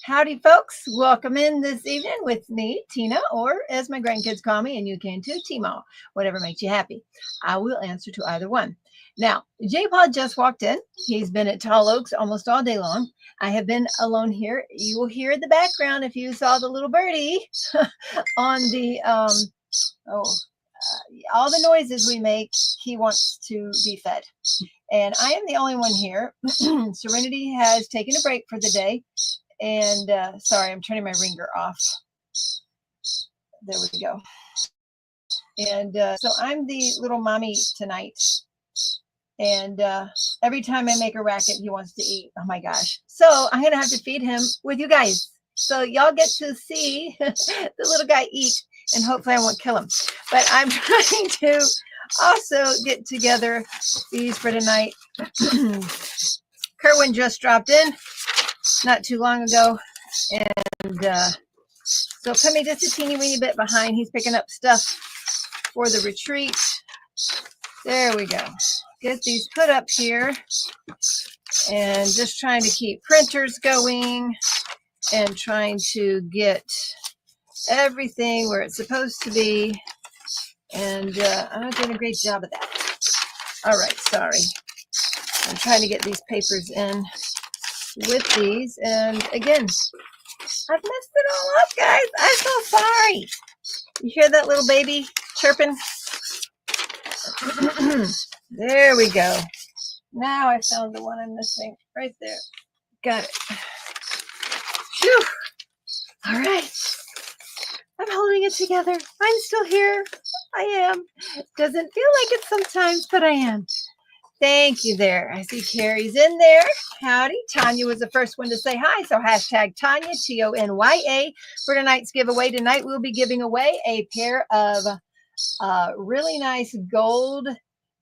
Howdy, folks. Welcome in this evening with me, Tina, or as my grandkids call me, and you can too, Teemaw, whatever makes you happy. I will answer to either one. Now, J-Paul just walked in. He's been at Tall Oaks almost all day long. I have been alone here. You will hear in the background if you saw the little birdie on the, all the noises we make, he wants to be fed. And I am the only one here. Serenity has taken a break for the day. And sorry, I'm turning my ringer off. There we go. And so I'm the little mommy tonight. And every time I make a racket, he wants to eat. Oh my gosh. So I'm going to have to feed him with you guys. So y'all get to see the little guy eat. And hopefully I won't kill him. But I'm trying to also get together these for tonight. Kerwin just dropped in not too long ago, and so Penny just a teeny weeny bit behind. He's picking up stuff for the retreat. There we go. Get these put up here, and just trying to keep printers going and trying to get everything where it's supposed to be, and I'm not doing a great job of that. All right, sorry. I'm trying to get these papers in with these, and again, I've messed it all up, guys. I'm so sorry. You hear that little baby chirping? There we go. Now I found the one I'm missing right there. Got it. Phew. All right. I'm holding it together. I'm still here. I am. Doesn't feel like it sometimes, but I am. Thank you there. I see Carrie's in there. Howdy. Tanya was the first one to say hi. So hashtag Tanya, T-O-N-Y-A, for tonight's giveaway. Tonight we'll be giving away a pair of really nice gold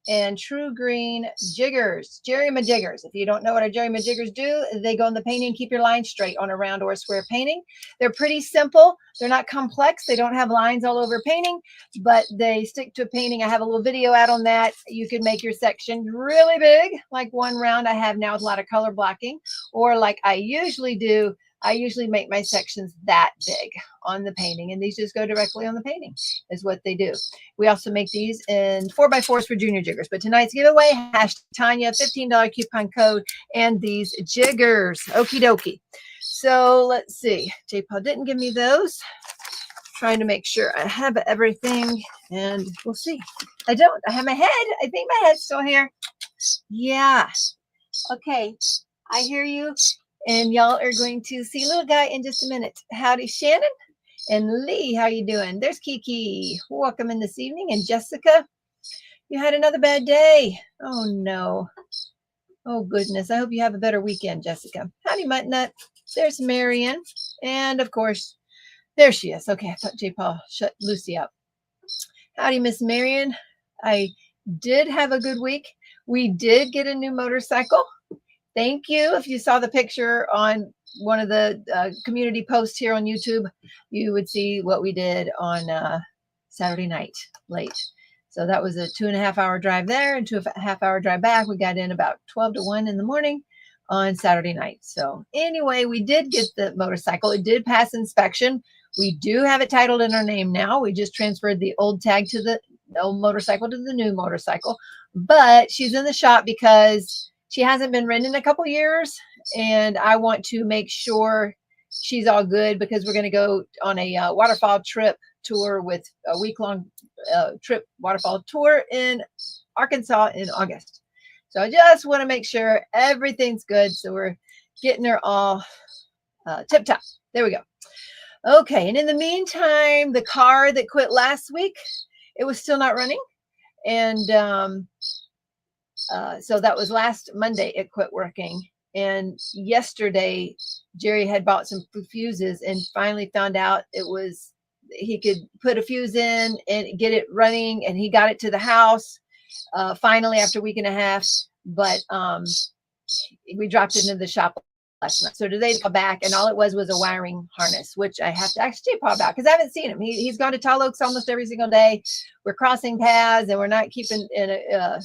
and true green jiggers, Jerry-ma-jiggers. If you don't know what our Jerry-ma-jiggers do, they go in the painting and keep your line straight on a round or a square painting. They're pretty simple. They're not complex. They don't have lines all over painting, but they stick to a painting. I have a little video out on that. You can make your section really big, like one round I have now with a lot of color blocking, or like I usually do. I usually make my sections that big on the painting, and these just go directly on the painting is what they do. We also make these in 4x4s for junior jiggers, but tonight's giveaway, hashtag Tanya, $15 coupon code, and these jiggers. Okie dokie. So let's see. J-Paul didn't give me those. Trying to make sure I have everything, and we'll see. I don't. I have my head. I think my head's still here. Yeah. Okay. I hear you. And y'all are going to see little guy in just a minute. Howdy, Shannon and Lee. How you doing? There's Kiki. Welcome in this evening. And Jessica, you had another bad day. Oh, no. Oh, goodness. I hope you have a better weekend, Jessica. Howdy, Muttnut. There's Marion. And, of course, there she is. Okay, I thought J-Paul shut Lucy up. Howdy, Miss Marion. I did have a good week. We did get a new motorcycle. Thank you. If you saw the picture on one of the community posts here on YouTube, you would see what we did on Saturday night late. So that was a 2.5-hour drive there and 2.5-hour drive back. We got in about 12 to 1 in the morning on Saturday night. So anyway, we did get the motorcycle. It did pass inspection. We do have it titled in our name now. We just transferred the old tag to the old motorcycle to the new motorcycle. But she's in the shop because she hasn't been ridden in a couple years, and I want to make sure she's all good because we're going to go on a waterfall trip tour with a week-long trip waterfall tour in Arkansas in August. So I just want to make sure everything's good. So we're getting her all tip-top. There we go. Okay, and in the meantime, the car that quit last week, it was still not running, and so that was last Monday it quit working. And yesterday, Jerry had bought some fuses and finally found out it was, he could put a fuse in and get it running, and he got it to the house finally after a week and a half. But we dropped it into the shop last night. So today they go back, and all it was a wiring harness, which I have to ask J-Paul about because I haven't seen him. He's gone to Tall Oaks almost every single day. We're crossing paths, and we're not keeping in a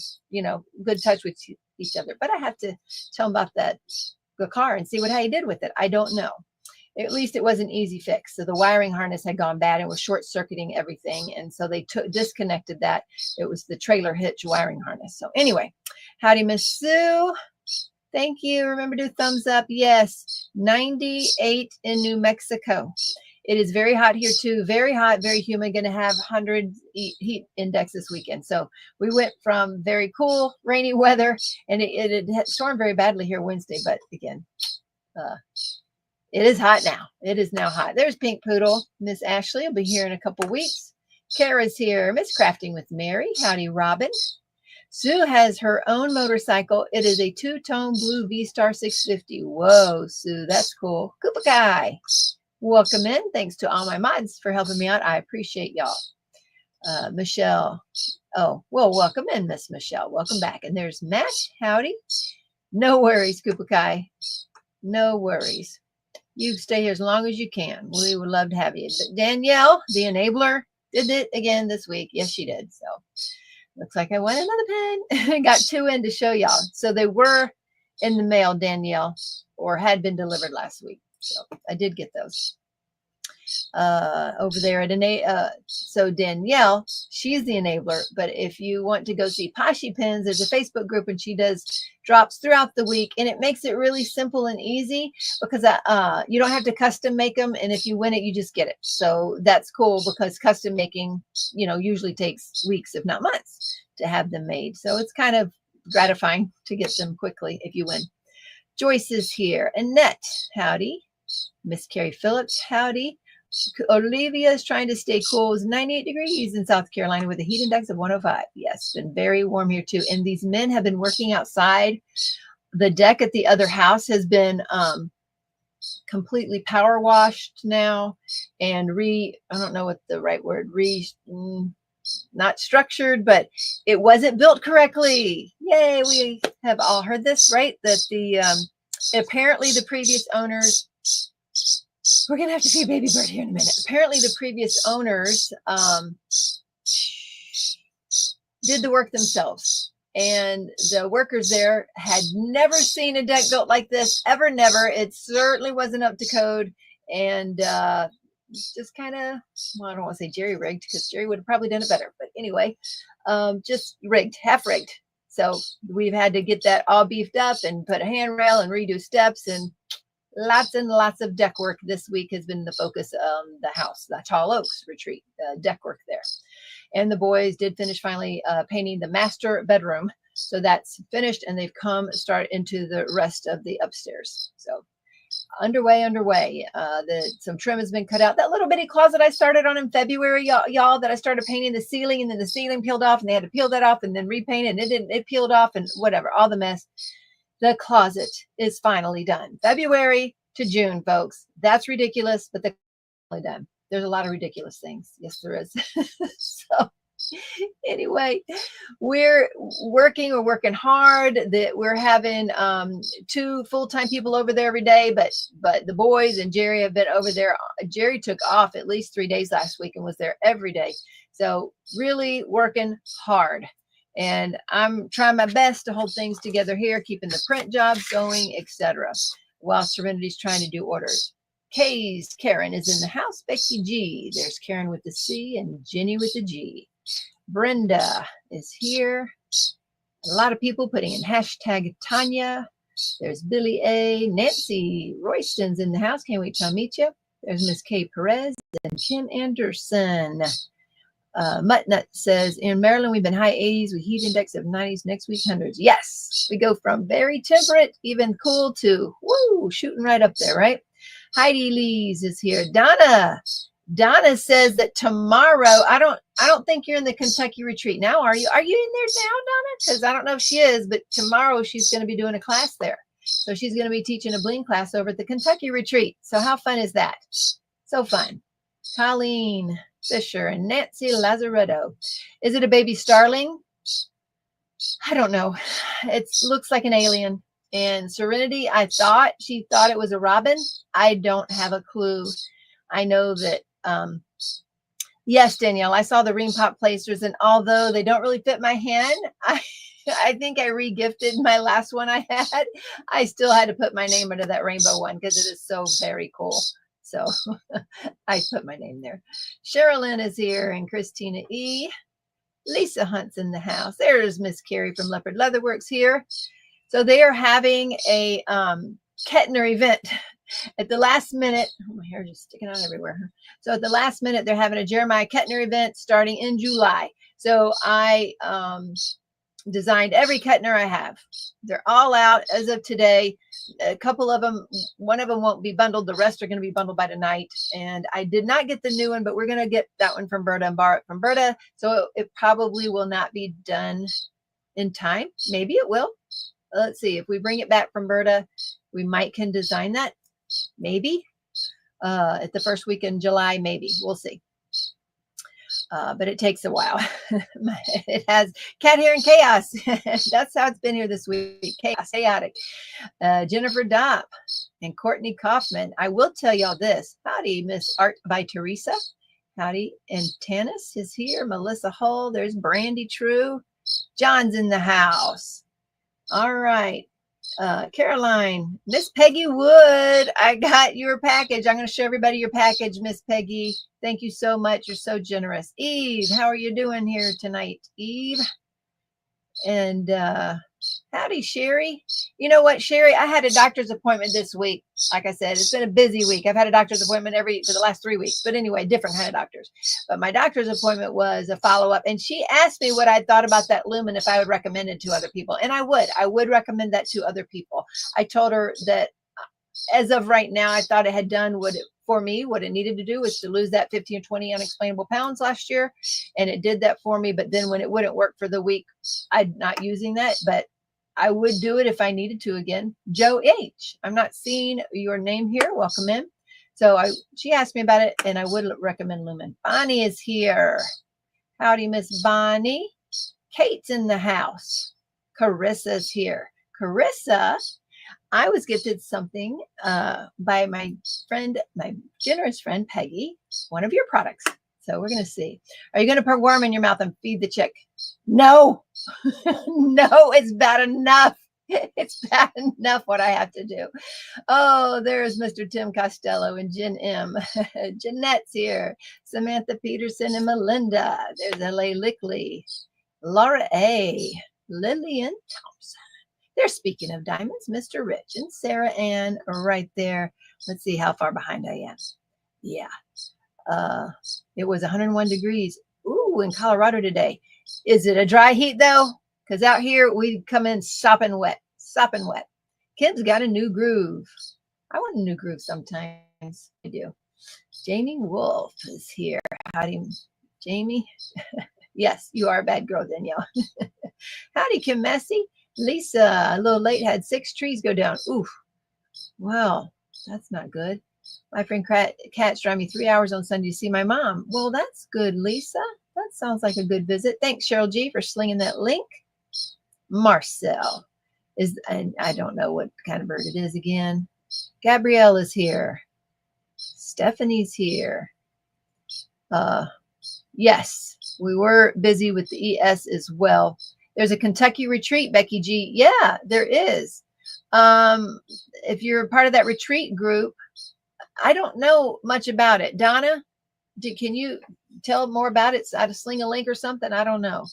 good touch with each other. But I have to tell him about the car and see how he did with it. I don't know. at least it was an easy fix. So the wiring harness had gone bad and was short circuiting everything. And so they disconnected that. It was the trailer hitch wiring harness. So anyway, howdy, Miss Sue. Thank you. Remember to thumbs up. Yes, 98 in New Mexico. It is very hot here too. Very hot, very humid. Going to have 100 heat index this weekend. So we went from very cool, rainy weather, and it had stormed very badly here Wednesday. But again, it is hot now. It is now hot. There's Pink Poodle. Miss Ashley will be here in a couple weeks. Kara's here. Miss Crafting with Mary. Howdy, Robin. Sue has her own motorcycle. It is a two-tone blue V-Star 650. Whoa, Sue, that's cool. Koopa Guy, welcome in. Thanks to all my mods for helping me out. I appreciate y'all. Michelle. Oh, well, welcome in, Miss Michelle. Welcome back. And there's Matt. Howdy. No worries, Koopa Guy. No worries. You stay here as long as you can. We would love to have you. But Danielle, the enabler, did it again this week. Yes, she did. So looks like I won another pen. Got 2 in to show y'all. So they were in the mail, Danielle, or had been delivered last week. So I did get those over there at so Danielle, she's the enabler. But if you want to go see Pashi Pens, there's a Facebook group and she does drops throughout the week, and it makes it really simple and easy because you don't have to custom make them, and if you win it, you just get it. So that's cool because custom making, usually takes weeks, if not months, to have them made. So it's kind of gratifying to get them quickly if you win. Joyce is here. Annette, howdy. Miss Carrie Phillips, howdy. Olivia is trying to stay cool. It's 98 degrees in South Carolina with a heat index of 105. Yes, been very warm here too. And these men have been working outside. The deck at the other house has been completely power washed now and I don't know what the right word, not structured, but it wasn't built correctly. Yay, we have all heard this, right? That apparently the previous owners, we're going to have to see Baby Bird here in a minute. Apparently the previous owners did the work themselves. And the workers there had never seen a deck built like this, ever, never. It certainly wasn't up to code. And just kind of, well, I don't want to say jerry-rigged because Jerry would have probably done it better. But anyway, just rigged, half-rigged. So we've had to get that all beefed up and put a handrail and redo steps, and lots of deck work this week has been the focus of the house, the Tall Oaks retreat, deck work there. And the boys did finish finally painting the master bedroom. So that's finished, and they've start into the rest of the upstairs. So underway. Some trim has been cut out. That little bitty closet I started on in February, y'all, that I started painting the ceiling, and then the ceiling peeled off, and they had to peel that off and then repaint it, and it peeled off and whatever, all the mess. The closet is finally done. February to June, folks. That's ridiculous, but they're finally done. There's a lot of ridiculous things. Yes, there is. So anyway, we're working hard. That we're having 2 full-time people over there every day, but the boys and Jerry have been over there. Jerry took off at least 3 days last week and was there every day. So really working hard. And I'm trying my best to hold things together here, keeping the print jobs going, etc., while Serenity's trying to do orders. Karen is in the house. Becky G. There's Karen with the C and Jenny with the G. Brenda is here. A lot of people putting in hashtag Tanya. There's Billy A. Nancy Royston's in the house. Can't wait to meet you. There's Miss Kay Perez and Kim Anderson. Muttnut says, in Maryland, we've been high 80s with heat index of 90s, next week 100s. Yes, we go from very temperate, even cool, to woo, shooting right up there, right? Heidi Lees is here. Donna says that tomorrow, I don't think you're in the Kentucky retreat now, are you? Are you in there now, Donna? Because I don't know if she is, but tomorrow she's going to be doing a class there. So she's going to be teaching a bling class over at the Kentucky retreat. So how fun is that? So fun. Colleen Fisher and Nancy Lazaretto. Is it a baby starling? I don't know. It looks like an alien. And Serenity, she thought it was a robin. I don't have a clue. I know that, yes, Danielle, I saw the ream pop placers, and although they don't really fit my hand, I think I re-gifted my last one I had. I still had to put my name under that rainbow one because it is so very cool. So I put my name there. Sherilyn is here and Christina E. Lisa Hunt's in the house. There's Miss Carrie from Leopard Leatherworks here. So they are having a Kettner event at the last minute. Oh, my hair is just sticking out everywhere. So at the last minute, they're having a Jeremiah Kettner event starting in July. So I designed every Kettner I have. They're all out as of today. A couple of them, one of them won't be bundled. The rest are going to be bundled by tonight. And I did not get the new one, but we're going to get that one from Berta and borrow it from Berta. So it probably will not be done in time. Maybe it will. Let's see. If we bring it back from Berta, we might can design that. Maybe at the first week in July. Maybe we'll see. But it takes a while. It has Cat here in chaos. That's how it's been here this week. Chaos, chaotic. Jennifer Dopp and Courtney Kaufman. I will tell y'all this. Howdy, Miss Art by Teresa. Howdy. And Tanis is here. Melissa Hull. There's Brandy True. John's in the house. All right. Caroline, Miss Peggy Wood, I got your package. I'm going to show everybody your package, Miss Peggy. Thank you so much. You're so generous. Eve, how are you doing here tonight, Eve? And howdy, Sherry. You know what, Sherry? I had a doctor's appointment this week. Like I said, it's been a busy week. I've had a doctor's appointment for the last 3 weeks. But anyway, different kind of doctors. But my doctor's appointment was a follow-up. And she asked me what I thought about that lumen, if I would recommend it to other people. And I would. I would recommend that to other people. I told her that as of right now, I thought it had done what it needed to do was to lose that 15 or 20 unexplainable pounds last year. And it did that for me. But then when it wouldn't work for the week, I'm not using that. But I would do it if I needed to again. Joe H. I'm not seeing your name here. Welcome in. So she asked me about it, and I would recommend Lumen. Bonnie is here. Howdy, Miss Bonnie. Kate's in the house. Carissa's here. Carissa, I was gifted something by my generous friend, Peggy, one of your products. So we're going to see. Are you going to put worm in your mouth and feed the chick? No. No, it's bad enough. It's bad enough what I have to do. Oh, there's Mr. Tim Costello and Jen M. Jeanette's here. Samantha Peterson and Melinda. There's L.A. Lickley. Laura A. Lillian Thompson. They're speaking of diamonds, Mr. Rich and Sarah Ann right there. Let's see how far behind I am. Yeah. It was 101 degrees. Ooh, in Colorado today. Is it a dry heat though? Because out here we come in sopping wet. Kim's got a new groove. I want a new groove sometimes. I do. Jamie Wolf is here. Howdy, Jamie. Yes, you are a bad girl, Danielle. Howdy, Kim Messy. Lisa, a little late, had 6 trees go down. Oof. Well, that's not good. My friend Kat's driving me 3 hours on Sunday to see my mom. Well, that's good, Lisa. That sounds like a good visit. Thanks, Cheryl G, for slinging that link. Marcel is, and I don't know what kind of bird it is again. Gabrielle is here. Stephanie's here. Yes, we were busy with the ES as well. There's a Kentucky retreat, Becky G. Yeah, there is. If you're a part of that retreat group, I don't know much about it. Donna, can you tell more about it? How to sling a link or something? I don't know.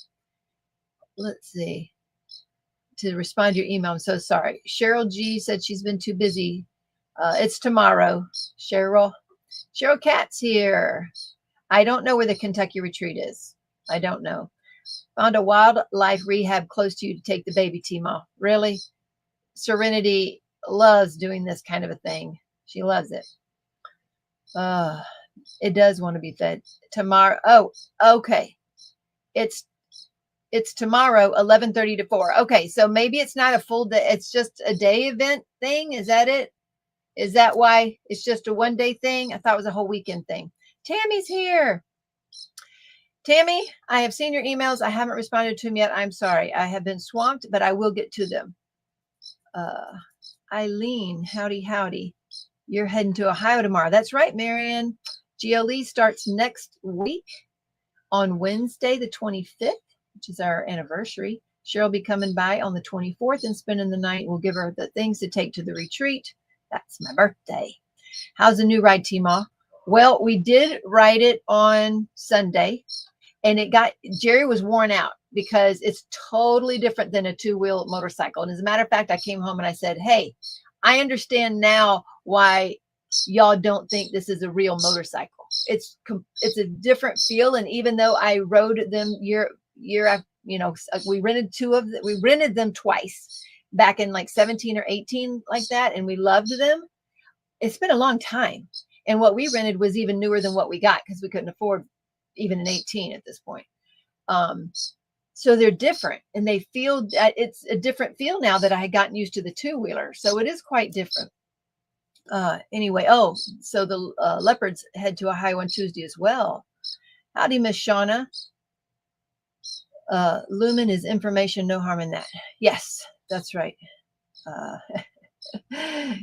Let's see. To respond to your email, I'm so sorry. Cheryl G said she's been too busy. It's tomorrow. Cheryl Katz here. I don't know where the Kentucky retreat is. I don't know. Found a wildlife rehab close to you to take the baby, Teemaw. Really? Serenity loves doing this kind of a thing. She loves it. It does want to be fed tomorrow. Oh, okay. It's tomorrow, 11:30 to 4. Okay, so maybe it's not a full day. It's just a day event thing. Is that it? Is that why it's just a one-day thing? I thought it was a whole weekend thing. Tammy's here. Tammy, I have seen your emails. I haven't responded to them yet. I'm sorry. I have been swamped, but I will get to them. Eileen, howdy. You're heading to Ohio tomorrow. That's right, Marion. GLE starts next week on Wednesday, the 25th, which is our anniversary. Cheryl will be coming by on the 24th and spending the night. We'll give her the things to take to the retreat. That's my birthday. How's the new ride, Teemaw? Well, we did ride it on Sunday, and Jerry was worn out because it's totally different than a two-wheel motorcycle. And as a matter of fact, I came home and I said, hey, I understand now why y'all don't think this is a real motorcycle. It's a different feel. And even though I rode them year after, we rented them twice back in like 17 or 18 like that. And we loved them. It's been a long time. And what we rented was even newer than what we got because we couldn't afford even an 18 at this point. So they're different, and they feel that it's a different feel now that I had gotten used to the two-wheeler. So it is quite different. Anyway, so the leopards head to Ohio on Tuesday as well. Howdy, Miss Shauna. Lumen is information, no harm in that. Yes, that's right.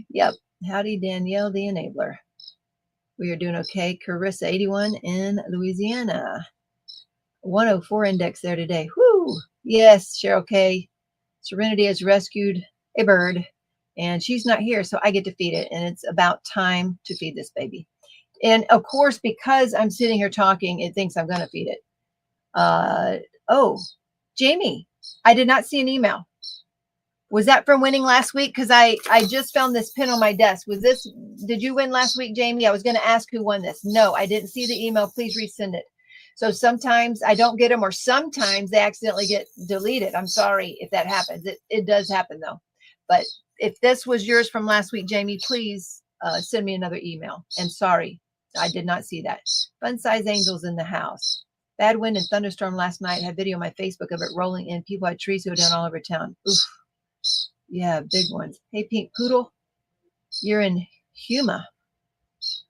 Yep. Howdy, Danielle, the enabler. We are doing okay. Carissa, 81 in Louisiana. 104 index there today. Whoo! Yes, Cheryl K. Serenity has rescued a bird, and she's not here, so I get to feed it, and it's about time to feed this baby. And of course, because I'm sitting here talking, it thinks I'm going to feed it. Oh, Jamie, I did not see an email. Was that from winning last week? Because I just found this pin on my desk. Did you win last week, Jamie? I was going to ask who won this. No, I didn't see the email. Please resend it. So sometimes I don't get them, or sometimes they accidentally get deleted. I'm sorry if that happens. It does happen though. But if this was yours from last week, Jamie, please send me another email. And sorry, I did not see that. Fun size angels in the house. Bad wind and thunderstorm last night. I had video on my Facebook of it rolling in. People had trees go down all over town. Oof. Yeah, big ones. Hey, Pink Poodle, you're in Huma.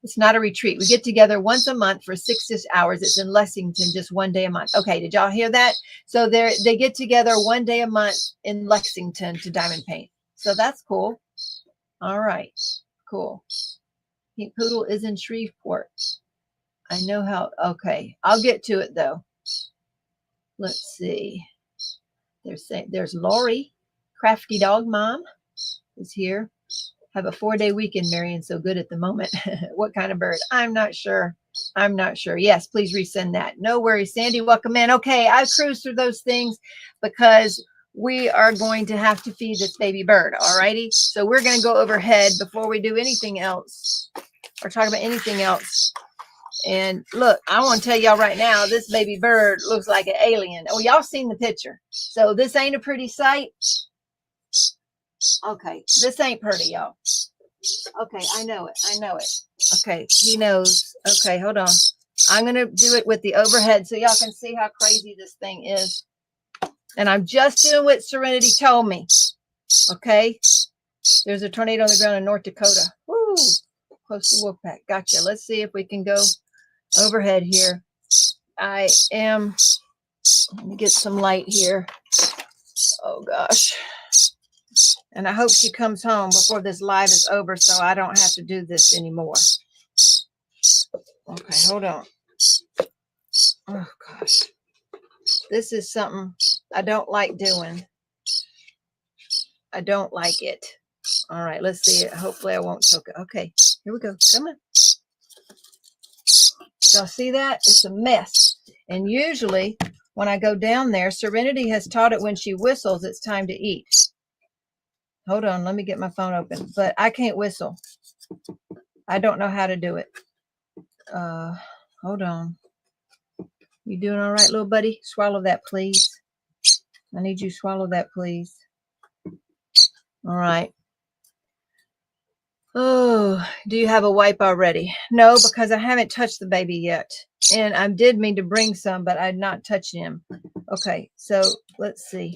It's not a retreat. We get together once a month for 6 hours. It's in Lexington, just one day a month. Okay, did y'all hear that? So they get together one day a month in Lexington to diamond paint. So that's cool. All right, cool. Pink Poodle is in Shreveport. I know how. Okay, I'll get to it though. Let's see. There's Lori, Crafty Dog Mom, is here. Have a 4-day weekend, Marion. So good at the moment. What kind of bird? I'm not sure. I'm not sure. Yes, please resend that. No worries. Sandy, welcome in. Okay, I cruised through those things because we are going to have to feed this baby bird. All righty. So we're going to go overhead before we do anything else or talk about anything else. And look, I want to tell y'all right now, this baby bird looks like an alien. Oh, y'all seen the picture. So this ain't a pretty sight. Okay, this ain't pretty, y'all. Okay, I know it. I know it. Okay, he knows. Okay, hold on. I'm going to do it with the overhead so y'all can see how crazy this thing is. And I'm just doing what Serenity told me. Okay, there's a tornado on the ground in North Dakota. Woo, close to Wolfpack. Gotcha. Let's see if we can go overhead here. I am, let me get some light here. Oh, gosh. And I hope she comes home before this live is over so I don't have to do this anymore. Okay, hold on. Oh, gosh. This is something I don't like doing. I don't like it. All right, let's see it. Hopefully I won't choke it. Okay, here we go. Come on. Y'all see that? It's a mess. And usually when I go down there, Serenity has taught it when she whistles, it's time to eat. Hold on, let me get my phone open. But I can't whistle. I don't know how to do it. Hold on. You doing all right, little buddy? Swallow that, please. I need you to swallow that, please. All right. Oh, do you have a wipe already? No, because I haven't touched the baby yet. And I did mean to bring some, but I'd not touched him. Okay, so let's see.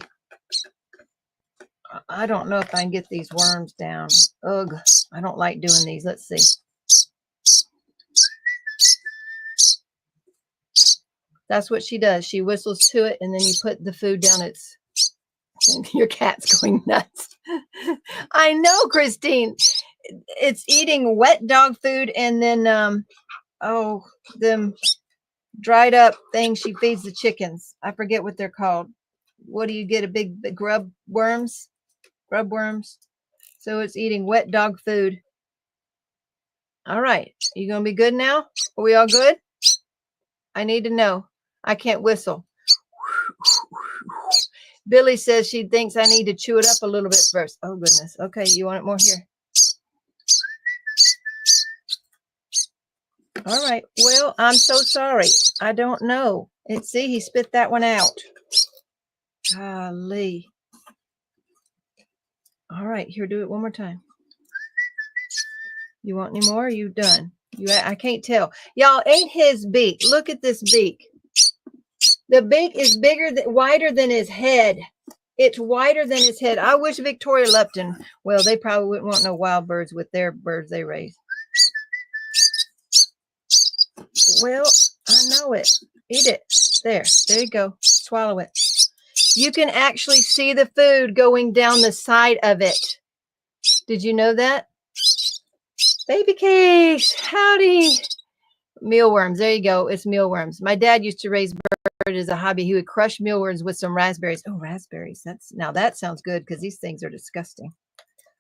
I don't know if I can get these worms down. Ugh, I don't like doing these. Let's see. That's what she does. She whistles to it, and then you put the food down its... And your cat's going nuts. I know, Christine. It's eating wet dog food and then, them dried up things she feeds the chickens. I forget what they're called. What do you get? A big grub worms? Grub worms. So it's eating wet dog food. All right. You going to be good now? Are we all good? I need to know. I can't whistle. Billy says she thinks I need to chew it up a little bit first. Oh, goodness. Okay. You want it more here? All right. Well, I'm so sorry. I don't know. See, he spit that one out. Golly. All right. Here, do it one more time. You want any more? Or are you done? I can't tell. Y'all, ain't his beak. Look at this beak. The beak is wider than his head. It's wider than his head. I wish Victoria Lupton, well, they probably wouldn't want no wild birds with their birds they raise. Well, I know it. Eat it. There you go. Swallow it. You can actually see the food going down the side of it. Did you know that? Baby cakes. Howdy. Mealworms. There you go. It's mealworms. My dad used to raise birds as a hobby. He would crush mealworms with some raspberries. Oh, raspberries. Now that sounds good because these things are disgusting.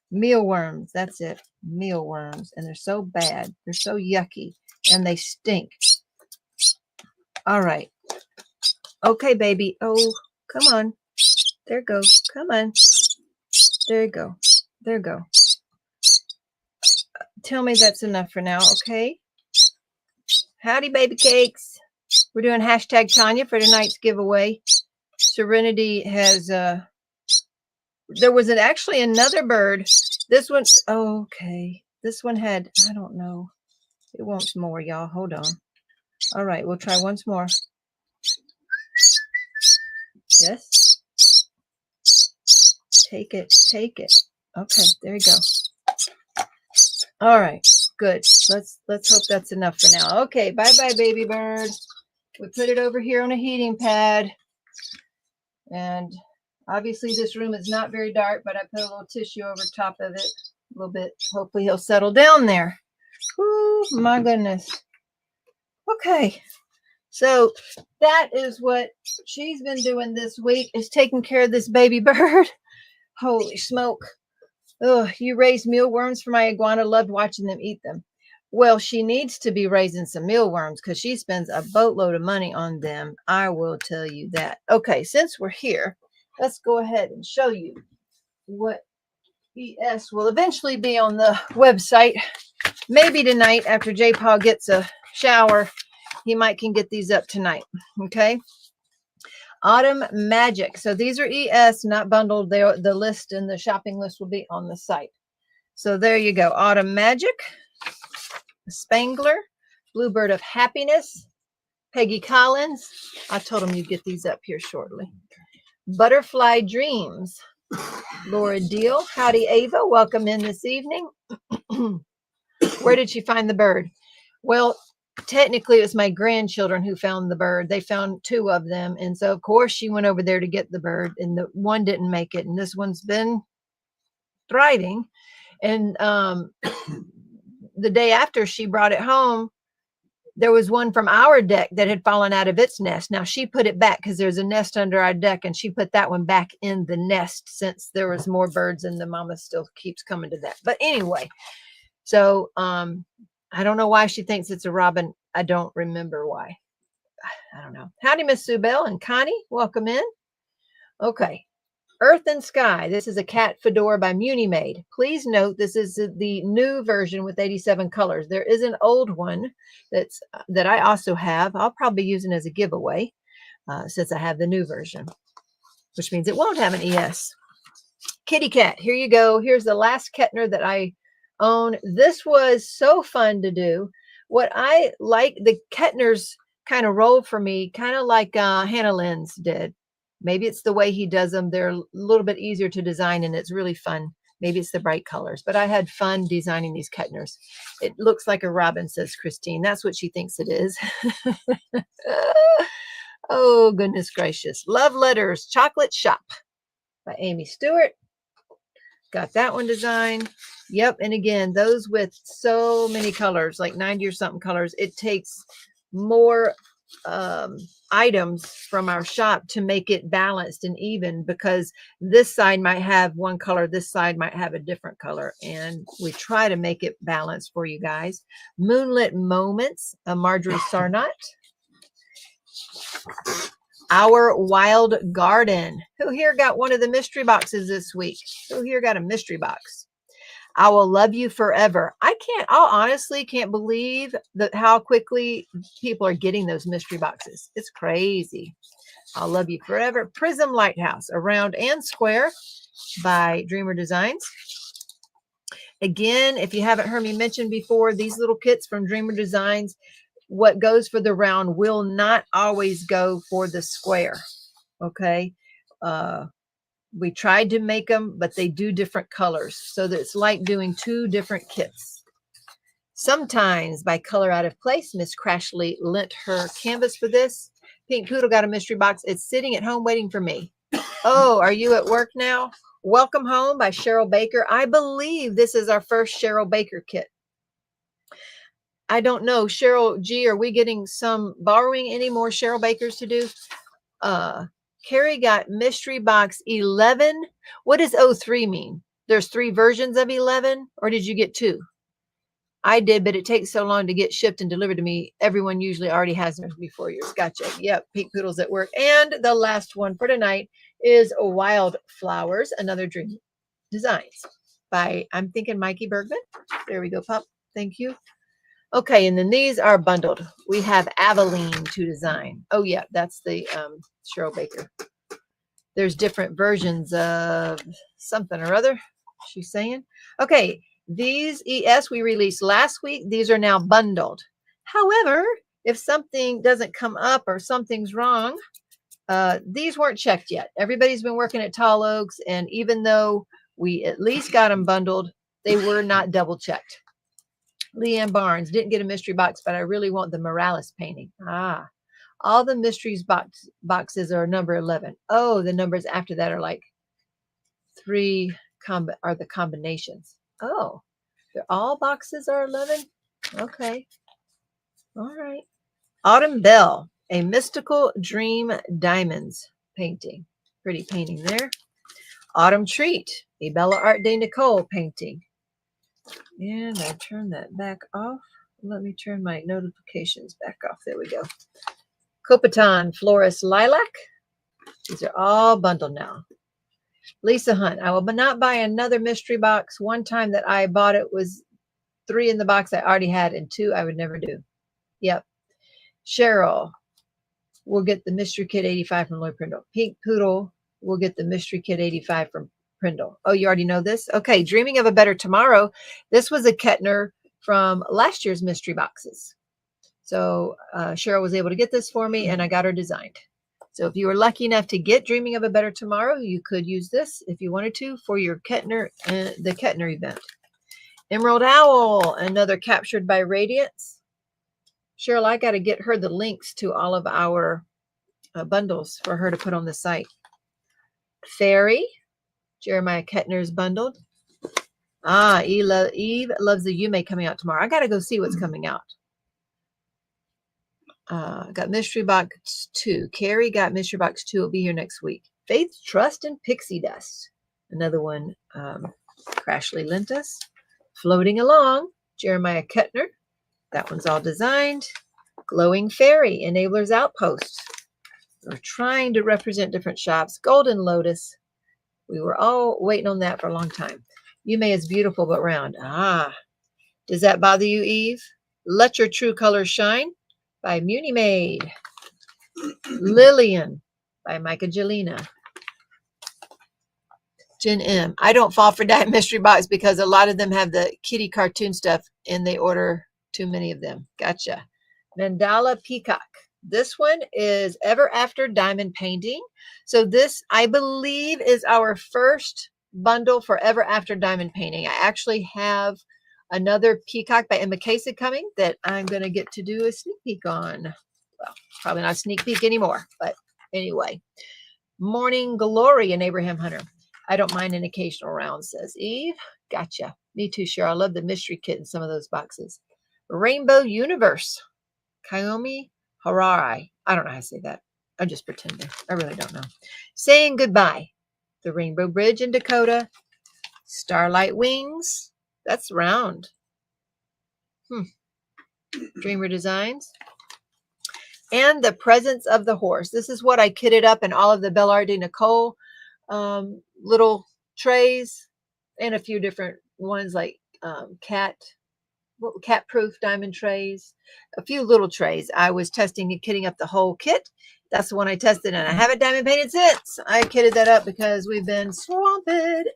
Mealworms. That's it. Mealworms. And they're so bad. They're so yucky. And they stink. All right. Okay, baby. Oh, come on. There you go. Come on. There you go. There you go. Tell me that's enough for now, okay? Howdy, baby cakes. We're doing hashtag Tanya for tonight's giveaway. Serenity has, there was actually another bird. This one, okay. This one had, I don't know. It wants more, y'all. Hold on. All right, we'll try once more. Yes. Take it. Take it. Okay, there you go. All right, good. Let's hope that's enough for now. Okay, bye-bye, baby bird. We put it over here on a heating pad. And obviously this room is not very dark, but I put a little tissue over top of it a little bit. Hopefully he'll settle down there. Oh, my goodness. Okay. So that is what she's been doing this week, is taking care of this baby bird. Holy smoke. Oh, you raised mealworms for my iguana. Loved watching them eat them. Well, she needs to be raising some mealworms because she spends a boatload of money on them. I will tell you that. Okay, since we're here, let's go ahead and show you what ES will eventually be on the website. Maybe tonight after J. Paul gets a shower, he can get these up tonight. Okay. Autumn Magic. So these are ES, not bundled. The list and the shopping list will be on the site. So there you go. Autumn Magic, Spangler, Bluebird of Happiness, Peggy Collins. I told him you'd get these up here shortly. Butterfly Dreams, Laura Deal. Howdy, Ava. Welcome in this evening. Where did she find the bird? Well, technically it was my grandchildren who found the bird. They found 2 of them, and so of course she went over there to get the bird, and the one didn't make it, and this one's been thriving. And the day after she brought it home, there was one from our deck that had fallen out of its nest. Now she put it back because there's a nest under our deck, and she put that one back in the nest since there was more birds, and the mama still keeps coming to that. But anyway, so I don't know why she thinks it's a robin. I don't remember why. I don't know. Howdy, Miss Sue Bell and Connie. Welcome in. Okay. Earth and Sky. This is a cat fedora by Munimade. Please note this is the new version with 87 colors. There is an old one that I also have. I'll probably use it as a giveaway since I have the new version, which means it won't have an ES. Kitty cat. Here you go. Here's the last Kettner that I own. This was so fun to do. What I like, the Kettners kind of roll for me, kind of like Hannah Lynn's did. Maybe it's the way he does them. They're a little bit easier to design, and it's really fun. Maybe it's the bright colors, but I had fun designing these Kettners. It looks like a robin, says Christine. That's what she thinks it is. Oh, goodness gracious. Love Letters, Chocolate Shop by Amy Stewart. Got that one designed. Yep. And again, those with so many colors, like 90 or something colors, it takes more items from our shop to make it balanced and even, because this side might have one color, this side might have a different color, and we try to make it balanced for you guys. Moonlit Moments, a Marjorie Sarnot. Our Wild Garden. Who here got one of the mystery boxes this week? Who here got a mystery box? I Will Love You Forever. I honestly can't believe that how quickly people are getting those mystery boxes. It's crazy. I'll Love You Forever. Prism Lighthouse, a round and square by Dreamer Designs. Again, if you haven't heard me mention before, these little kits from Dreamer Designs, what goes for the round will not always go for the square. Okay. We tried to make them, but they do different colors. So that it's like doing two different kits. Sometimes by color out of place, Miss Crashley lent her canvas for this. Pink Poodle got a mystery box. It's sitting at home waiting for me. Oh, are you at work now? Welcome Home by Cheryl Baker. I believe this is our first Cheryl Baker kit. I don't know. Cheryl G, are we getting borrowing any more Cheryl Bakers to do? Carrie got mystery box 11. What does 03 mean? There's 3 versions of 11, or did you get 2? I did, but it takes so long to get shipped and delivered to me. Everyone usually already has them before yours. Gotcha. Yep, Pink Poodle's at work. And the last one for tonight is Wildflowers, Another Dream Designs by, I'm thinking, Mikey Bergman. There we go, Pop. Thank you. Okay, and then these are bundled. We have Aveline to design. Oh yeah, that's the Cheryl Baker. There's different versions of something or other, she's saying. Okay, these ES we released last week. These are now bundled. However, if something doesn't come up or something's wrong, these weren't checked yet. Everybody's been working at Tall Oaks, and even though we at least got them bundled, they were not double checked. Leanne Barnes, didn't get a mystery box, but I really want the Morales painting. All the mysteries boxes are number 11. Oh, the numbers after that are like 3 are the combinations. Oh, all boxes are 11. Okay. All right. Autumn Bell, a Mystical Dream Diamonds painting. Pretty painting there. Autumn Treat, a Bella Art de Nicole painting. And I turn that back off. Let me turn my notifications back off. There we go. Copaton Florist Lilac. These are all bundled now. Lisa Hunt. I will not buy another mystery box. One time that I bought it was 3 in the box I already had, and 2 I would never do. Yep. Cheryl will get the Mystery Kit 85 from Lloyd Prindle. Pink Poodle will get the Mystery Kit 85 from Prindle. Oh, you already know this? Okay, Dreaming of a Better Tomorrow. This was a Kettner from last year's mystery boxes. So Cheryl was able to get this for me, and I got her designed. So if you were lucky enough to get Dreaming of a Better Tomorrow, you could use this if you wanted to for your Kettner, the Kettner event. Emerald Owl, another Captured by Radiance. Cheryl, I got to get her the links to all of our bundles for her to put on the site. Fairy, Jeremiah Kettner's bundled. Eve Loves the Yume coming out tomorrow. I got to go see what's coming out. Got Mystery Box 2. Carrie got Mystery Box 2. It'll be here next week. Faith, Trust, and Pixie Dust. Another one Crashley lent us. Floating Along, Jeremiah Kettner. That one's all designed. Glowing Fairy, Enabler's Outpost. We're trying to represent different shops. Golden Lotus. We were all waiting on that for a long time. Yume is beautiful but round. Does that bother you, Eve? Let Your True Colors Shine by Muni Maid. Lillian by Micah Jelena. Jen M. I don't fall for that mystery box because a lot of them have the kitty cartoon stuff and they order too many of them. Gotcha. Mandala Peacock. This one is Ever After Diamond painting. So this, I believe, is our first bundle for Ever After Diamond painting. I actually have another Peacock by Emma Casey coming that I'm going to get to do a sneak peek on. Well, probably not a sneak peek anymore, but anyway. Morning Glory and Abraham Hunter. I don't mind an occasional round, says Eve. Gotcha. Me too, Cheryl. I love the mystery kit in some of those boxes. Rainbow Universe. Kaomi Harari. I don't know how to say that. I'm just pretending. I really don't know. Saying Goodbye. The Rainbow Bridge in Dakota. Starlight Wings. That's round. Dreamer Designs. And The Presence of the Horse. This is what I kitted up in all of the Belle Nicole little trays, and a few different ones like cat-proof diamond trays, a few little trays. I was testing and kitting up the whole kit. That's the one I tested, and I haven't diamond painted since. I kitted that up because we've been swamped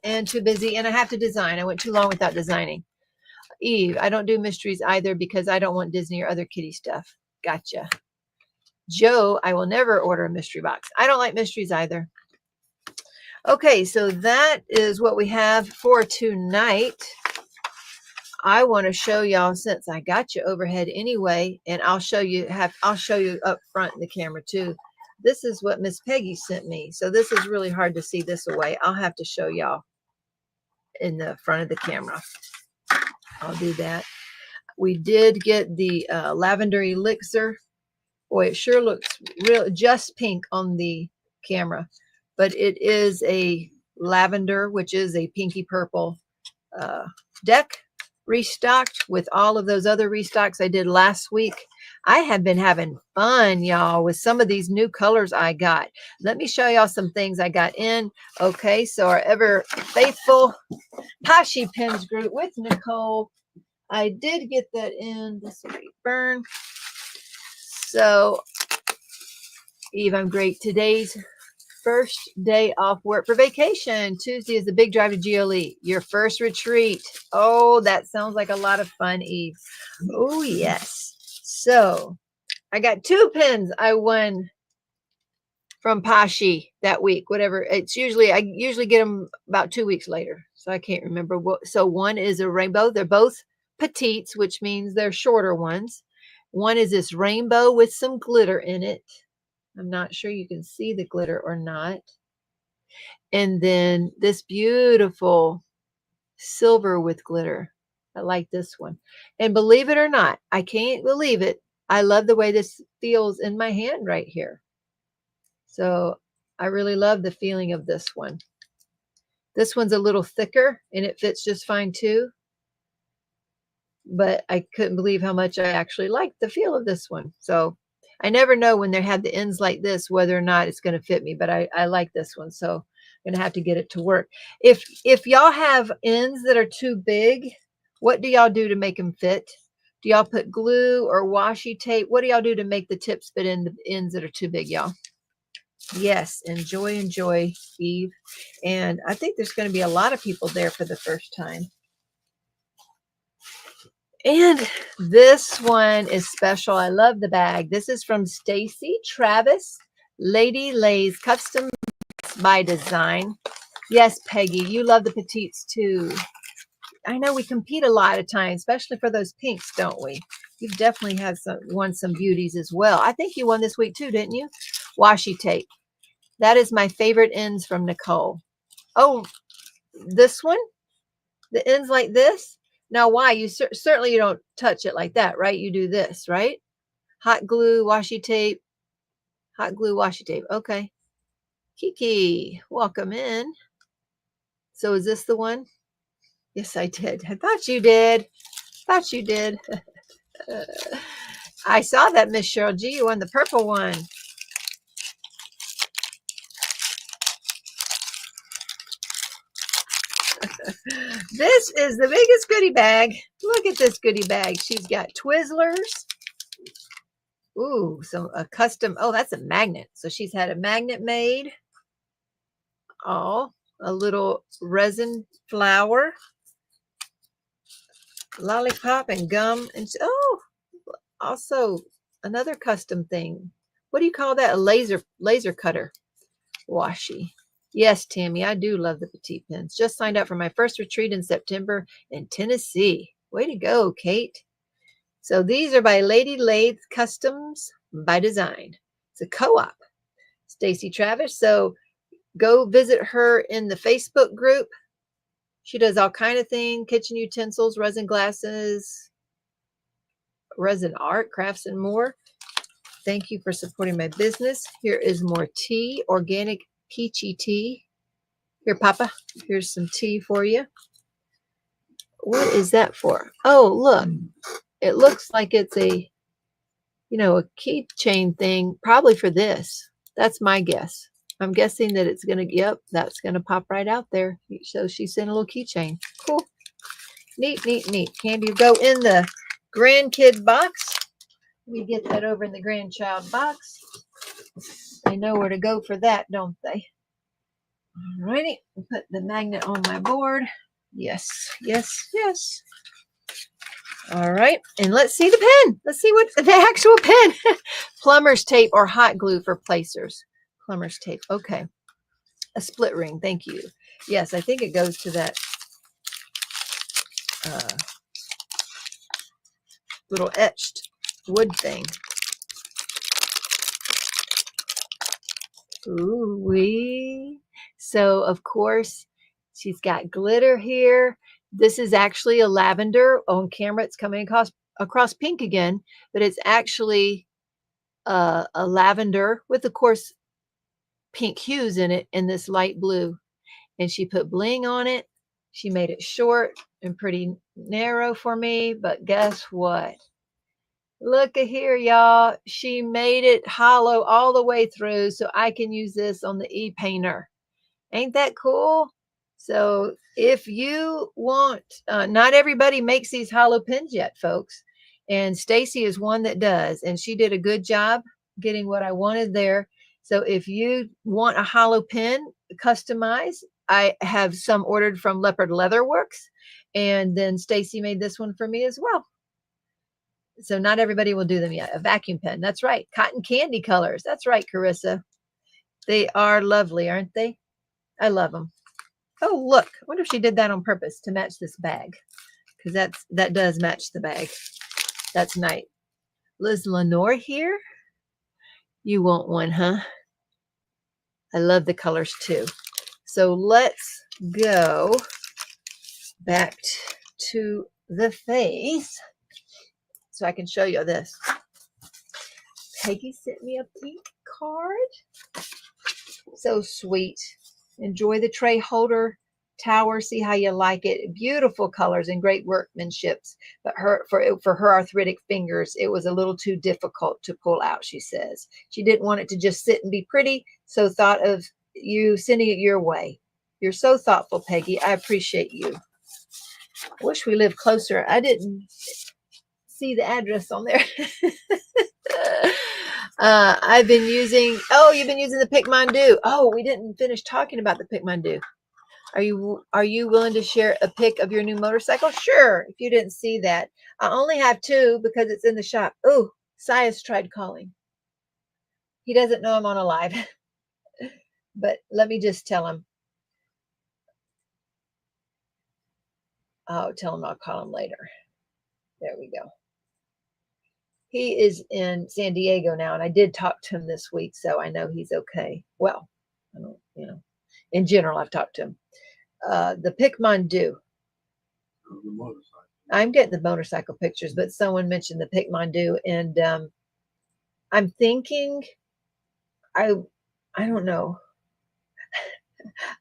and too busy, and I have to design. I went too long without designing. Eve, I don't do mysteries either because I don't want Disney or other kitty stuff. Gotcha. Joe, I will never order a mystery box. I don't like mysteries either. Okay, so that is what we have for tonight. I want to show y'all, since I got you overhead anyway, and I'll show you up front in the camera too. This is what Miss Peggy sent me. So this is really hard to see this away. I'll have to show y'all in the front of the camera. I'll do that. We did get the lavender elixir. Boy, it sure looks real, just pink on the camera, but it is a lavender, which is a pinky purple deck, restocked with all of those other restocks I did last week. I have been having fun, y'all, with some of these new colors I got. Let me show y'all some things I got in. Okay, so our ever faithful Pashi Pens group with Nicole. I did get that in. This will be burn. So, Eve, I'm great. Today's first day off work for vacation. Tuesday is the big drive to GLE. Your first retreat. Oh, that sounds like a lot of fun, Eve. Oh, yes. So, I got 2 pins I won from Pashi that week. Whatever. It's usually, I usually get them about 2 weeks later. So, I can't remember what. So, one is a rainbow. They're both petites, which means they're shorter ones. One is this rainbow with some glitter in it. I'm not sure you can see the glitter or not. And then this beautiful silver with glitter. I like this one. And believe it or not, I can't believe it. I love the way this feels in my hand right here. So I really love the feeling of this one. This one's a little thicker and it fits just fine too. But I couldn't believe how much I actually liked the feel of this one. So I never know when they have the ends like this, whether or not it's going to fit me, but I like this one. So I'm going to have to get it to work. If y'all have ends that are too big, what do y'all do to make them fit? Do y'all put glue or washi tape? What do y'all do to make the tips fit in the ends that are too big, y'all? Yes, enjoy, Eve. And I think there's going to be a lot of people there for the first time. And this one is special. I love the bag. This is from Stacy Travis, Lady Lay's Custom by Design. Yes, Peggy, you love the petites too. I know we compete a lot of times, especially for those pinks, don't we? You've definitely had won some beauties as well. I think you won this week too, didn't you? Washi tape. That is my favorite ends from Nicole. Oh, this one? The ends like this? Now, why? You certainly you don't touch it like that, right? You do this, right? Hot glue, washi tape. Hot glue, washi tape. Okay. Kiki, welcome in. So is this the one? Yes, I did. I thought you did. Thought you did. I saw that, Miss Cheryl G. You won the purple one. This is the biggest goodie bag. Look at this goodie bag. She's got Twizzlers. Ooh, so a custom. Oh, that's a magnet. So she's had a magnet made. Oh, a little resin flower. Lollipop and gum. And oh, also another custom thing. What do you call that? A laser cutter. Washi. Yes, Tammy, I do love the petite pens. Just signed up for my first retreat in September in Tennessee. Way to go, Kate. So these are by Lady Lathe Customs by Design. It's a co-op. Stacy Travis. So go visit her in the Facebook group. She does all kind of things, kitchen utensils, resin glasses, resin art, crafts, and more. Thank you for supporting my business. Here is more tea, organic peachy tea. Here, Papa, here's some tea for you. What is that for? Oh, look. It looks like it's a, you know, a keychain thing, probably for this. That's my guess. I'm guessing that it's going to, yep, that's going to pop right out there. So she sent a little keychain. Cool. Neat, neat, neat. Candy will go in the grandkids box. We get that over in the grandchild box. They know where to go for that, don't they? Alrighty, put the magnet on my board. Yes, yes, yes. All right, and let's see the pen. Let's see what the actual pen. Plumber's tape or hot glue for placers. Plumber's tape. Okay. A split ring. Thank you. Yes, I think it goes to that little etched wood thing. Ooh wee. So of course she's got glitter here. This is actually a lavender. On camera it's coming across pink again, but it's actually a lavender with, of course, pink hues in it, and this light blue. And she put bling on it. She made it short and pretty narrow for me, but guess what? Look at here, y'all. She made it hollow all the way through so I can use this on the e-painter. Ain't that cool? So if you want, not everybody makes these hollow pins yet, folks. And Stacy is one that does. And she did a good job getting what I wanted there. So if you want a hollow pin customized, I have some ordered from Leopard Leather Works. And then Stacy made this one for me as well. So not everybody will do them yet. A vacuum pen. That's right. Cotton candy colors. That's right, Carissa. They are lovely, aren't they? I love them. Oh, look. I wonder if she did that on purpose to match this bag. Because that does match the bag. That's nice. Liz Lenore here. You want one, huh? I love the colors too. So let's go back to the face so I can show you this. Peggy sent me a pink card. So sweet. Enjoy the tray holder tower. See how you like it. Beautiful colors and great workmanship. But for her arthritic fingers, it was a little too difficult to pull out, she says. She didn't want it to just sit and be pretty, so thought of you sending it your way. You're so thoughtful, Peggy. I appreciate you. I wish we lived closer. I didn't see the address on there. I've been using, you've been using the Pic-Mon-Do. Oh, we didn't finish talking about the Pic-Mon-Do. Are you willing to share a pic of your new motorcycle? Sure. If you didn't see that, I only have 2 because it's in the shop. Oh, Sias tried calling. He doesn't know I'm on a live, but let me just tell him. Oh, tell him I'll call him later. There we go. He is in San Diego now, and I did talk to him this week, so I know he's okay. Well, I don't, in general, I've talked to him. The Pic-Mon-Do. I'm getting the motorcycle pictures, but someone mentioned the Pic-Mon-Do, and I'm thinking, I don't know.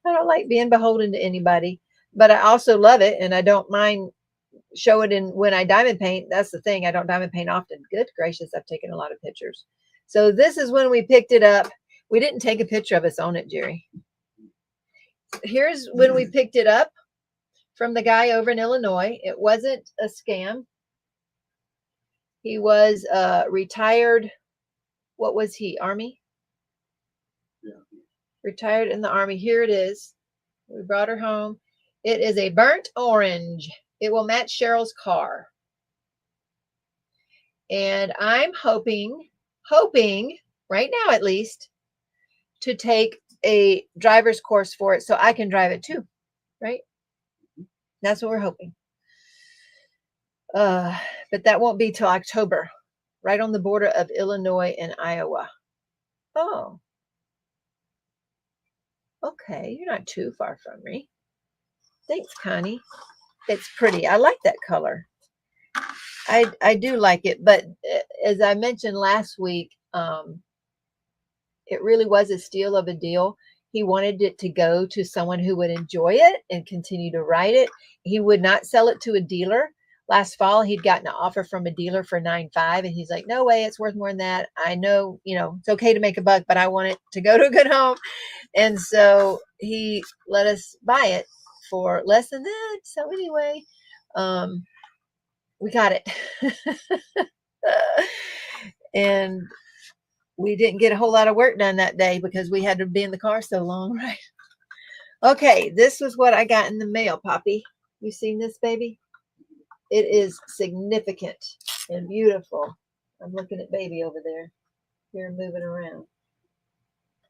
I don't like being beholden to anybody, but I also love it, and I don't mind show it in when I diamond paint. That's the thing. I don't diamond paint often. Good gracious, I've taken a lot of pictures. So this is when we picked it up. We didn't take a picture of us on it, Jerry. Here's when we picked it up from the guy over in Illinois. It wasn't a scam. He was retired. What was he? Army? Yeah. Retired in the Army. Here it is. We brought her home. It is a burnt orange. It will match Cheryl's car. And I'm hoping, right now at least, to take a driver's course for it so I can drive it too, right? That's what we're hoping. But that won't be till October, right on the border of Illinois and Iowa. Oh. Okay, you're not too far from me. Thanks, Connie. It's pretty. I like that color. I do like it, but as I mentioned last week, it really was a steal of a deal. He wanted it to go to someone who would enjoy it and continue to write it. He would not sell it to a dealer. Last fall, he'd gotten an offer from a dealer for $9.5, and he's like, no way, it's worth more than that. I know, you know, it's okay to make a buck, but I want it to go to a good home. And so he let us buy it for less than that. So anyway, we got it. And we didn't get a whole lot of work done that day because we had to be in the car so long, right? Okay, this was what I got in the mail, Poppy. You seen this, baby? It is significant and beautiful. I'm looking at baby over there. Here, moving around.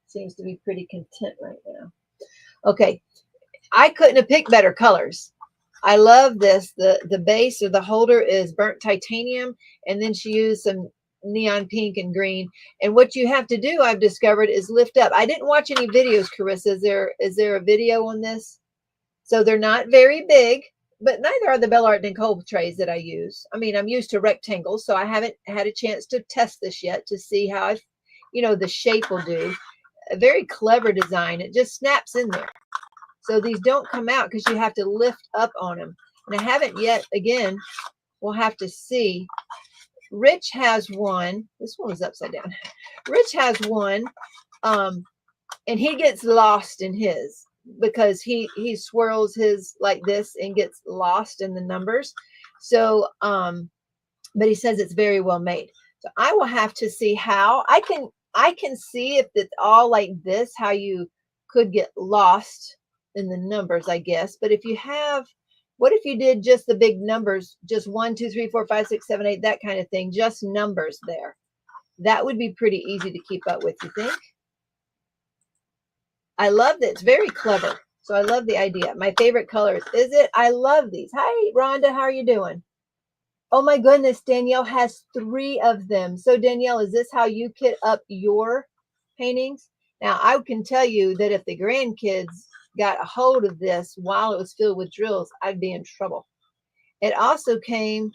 Seems to be pretty content right now. Okay, I couldn't have picked better colors. I love this. The base or the holder is burnt titanium, and then she used some neon pink and green. And what you have to do, I've discovered, is lift up. I didn't watch any videos, Carissa. Is there a video on this? So they're not very big, but neither are the Belle Art Nicole trays that I use. I mean, I'm used to rectangles, so I haven't had a chance to test this yet to see how, the shape will do. A very clever design. It just snaps in there. So these don't come out because you have to lift up on them. And I haven't yet. Again, we'll have to see. Rich has one. This one was upside down. Rich has one, and he gets lost in his because he swirls his like this and gets lost in the numbers. So, but he says it's very well made. So I will have to see how I can see if it's all like this, how you could get lost in the numbers, I guess. But if you have, what if you did just the big numbers, just 1, 2, 3, 4, 5, 6, 7, 8, that kind of thing, just numbers there? That would be pretty easy to keep up with, you think? I love that. It's very clever. So I love the idea. My favorite colors. Is it? I love these. Hi, Rhonda. How are you doing? Oh my goodness. Danielle has 3 of them. So Danielle, is this how you kit up your paintings? Now, I can tell you that if the grandkids got a hold of this while it was filled with drills, I'd be in trouble. It also came,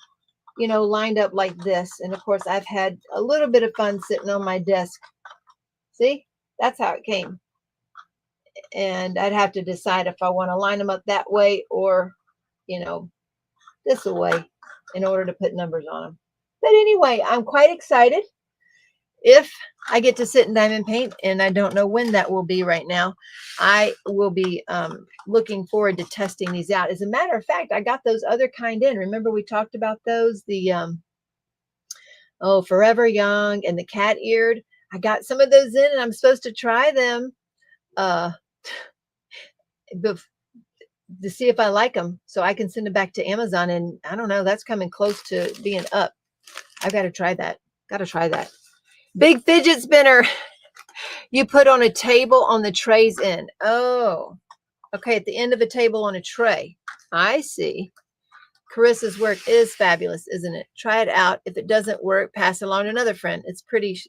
lined up like this. And of course, I've had a little bit of fun sitting on my desk. See, that's how it came. And I'd have to decide if I want to line them up that way or, this way in order to put numbers on them. But anyway, I'm quite excited. If I get to sit in diamond paint, and I don't know when that will be right now, I will be looking forward to testing these out. As a matter of fact, I got those other kind in. Remember we talked about those, the Forever Young and the cat-eared. I got some of those in, and I'm supposed to try them to see if I like them, so I can send them back to Amazon. And I don't know, that's coming close to being up. I've got to try that. Got to try that. Big fidget spinner. You put on a table on the trays end. Oh, okay. At the end of a table on a tray. I see. Carissa's work is fabulous, isn't it? Try it out. If it doesn't work, pass it along to another friend. It's pretty.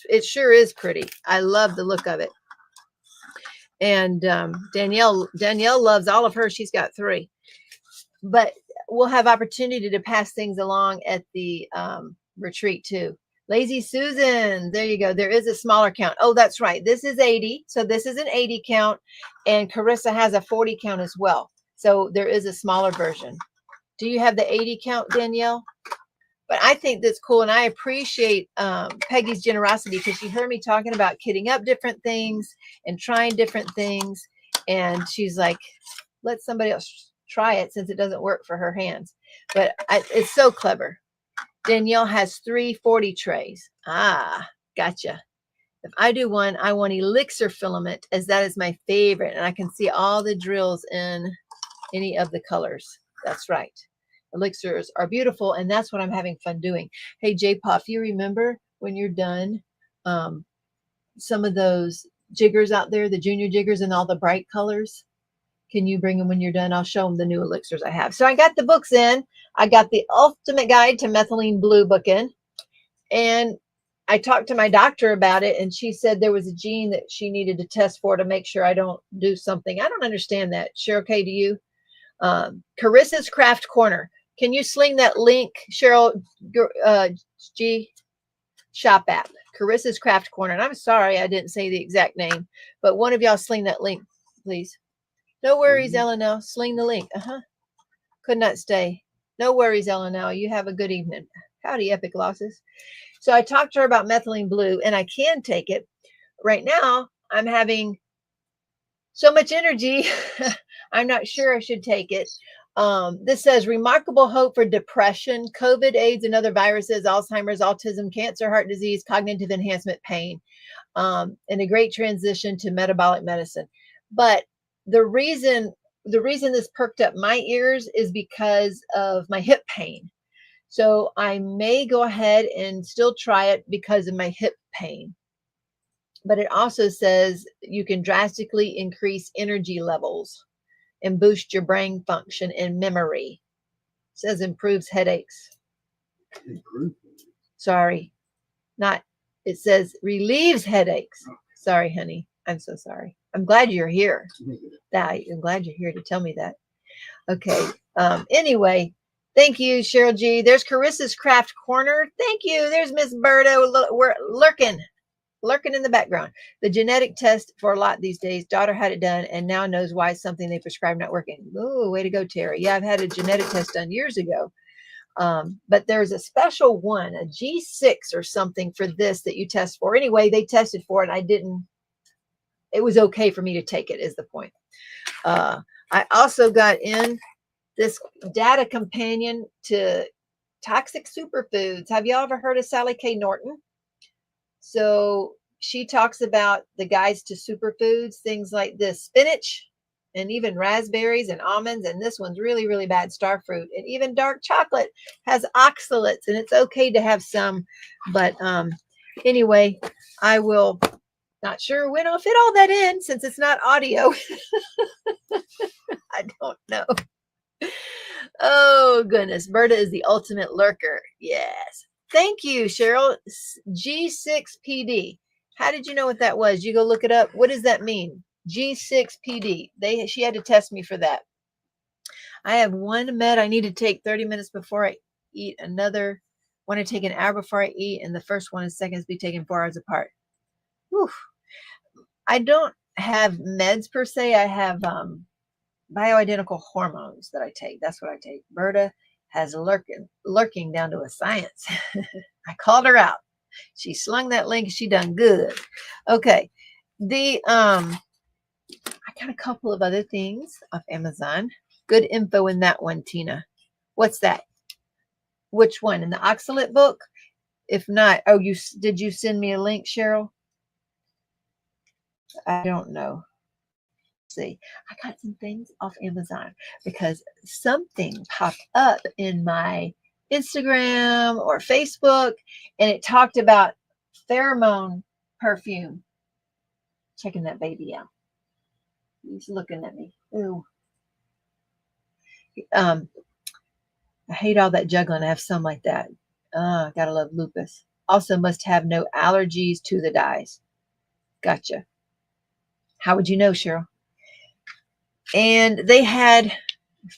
It sure is pretty. I love the look of it. And Danielle loves all of hers. She's got 3. But we'll have opportunity to pass things along at the retreat too. Lazy Susan, there you go. There is a smaller count. Oh, that's right. This is 80. So this is an 80 count. And Carissa has a 40 count as well. So there is a smaller version. Do you have the 80 count, Danielle? But I think that's cool. And I appreciate Peggy's generosity, because she heard me talking about kitting up different things and trying different things. And she's like, let somebody else try it since it doesn't work for her hands. But it's so clever. Danielle has 3 40 trays. Ah, gotcha. If I do one, I want elixir filament, as that is my favorite. And I can see all the drills in any of the colors. That's right. Elixirs are beautiful, and that's what I'm having fun doing. Hey, J-Pop, you remember when you're done some of those jiggers out there, the junior jiggers and all the bright colors? Can you bring them when you're done? I'll show them the new elixirs I have. So I got the books in. I got the Ultimate Guide to Methylene Blue book in. And I talked to my doctor about it, and she said there was a gene that she needed to test for to make sure I don't do something. I don't understand that. Sure, okay to you? Carissa's Craft Corner. Can you sling that link, Cheryl G? Shop app. Carissa's Craft Corner. And I'm sorry I didn't say the exact name, but one of y'all sling that link, please. No worries, Eleanor. Sling the link. Could not stay. No worries, Eleanor. You have a good evening. Howdy, Epic Losses. So I talked to her about methylene blue, and I can take it. Right now, I'm having so much energy. I'm not sure I should take it. This says remarkable hope for depression, COVID, AIDS, and other viruses, Alzheimer's, autism, cancer, heart disease, cognitive enhancement, pain, and a great transition to metabolic medicine. But the reason this perked up my ears is because of my hip pain. So I may go ahead and still try it because of my hip pain. But it also says you can drastically increase energy levels and boost your brain function and memory. It says improves headaches. Sorry, not, it says relieves headaches. Sorry, honey. I'm so sorry. I'm glad you're here. I'm glad you're here to tell me that. Okay. Anyway, thank you, Cheryl G. There's Carissa's Craft Corner. Thank you. There's Miss Berta. We're lurking in the background. The genetic test for a lot these days. Daughter had it done and now knows why something they prescribed not working. Oh, way to go, Terry. Yeah, I've had a genetic test done years ago. But there's a special one, a G6 or something for this that you test for. Anyway, they tested for it. It was okay for me to take it is the point. I also got in this data companion to toxic superfoods. Have y'all ever heard of Sally K. Norton? So she talks about the guides to superfoods, things like this spinach and even raspberries and almonds. And this one's really, really bad, star fruit. And even dark chocolate has oxalates, and it's okay to have some. But anyway, I will, not sure when I'll fit all that in since it's not audio. I don't know. Oh, goodness. Berta is the ultimate lurker. Yes. Thank you, Cheryl. G6PD. How did you know what that was? You go look it up. What does that mean? G6PD. She had to test me for that. I have one med I need to take 30 minutes before I eat. Another one I take an hour before I eat. And the first one and seconds be taken 4 hours apart. Whew. I don't have meds per se. I have bioidentical hormones that I take. That's what I take. Berta has lurking down to a science. I called her out. She slung that link. She done good. Okay. I got a couple of other things off Amazon. Good info in that one, Tina. What's that? Which one? In the oxalate book? If not, did you send me a link, Cheryl? I don't know. See, I got some things off Amazon because something popped up in my Instagram or Facebook and it talked about pheromone perfume. Checking that baby out. He's looking at me. Ooh. I hate all that juggling. I have some like that. Gotta love lupus. Also must have no allergies to the dyes. Gotcha. How would you know, Cheryl? And they had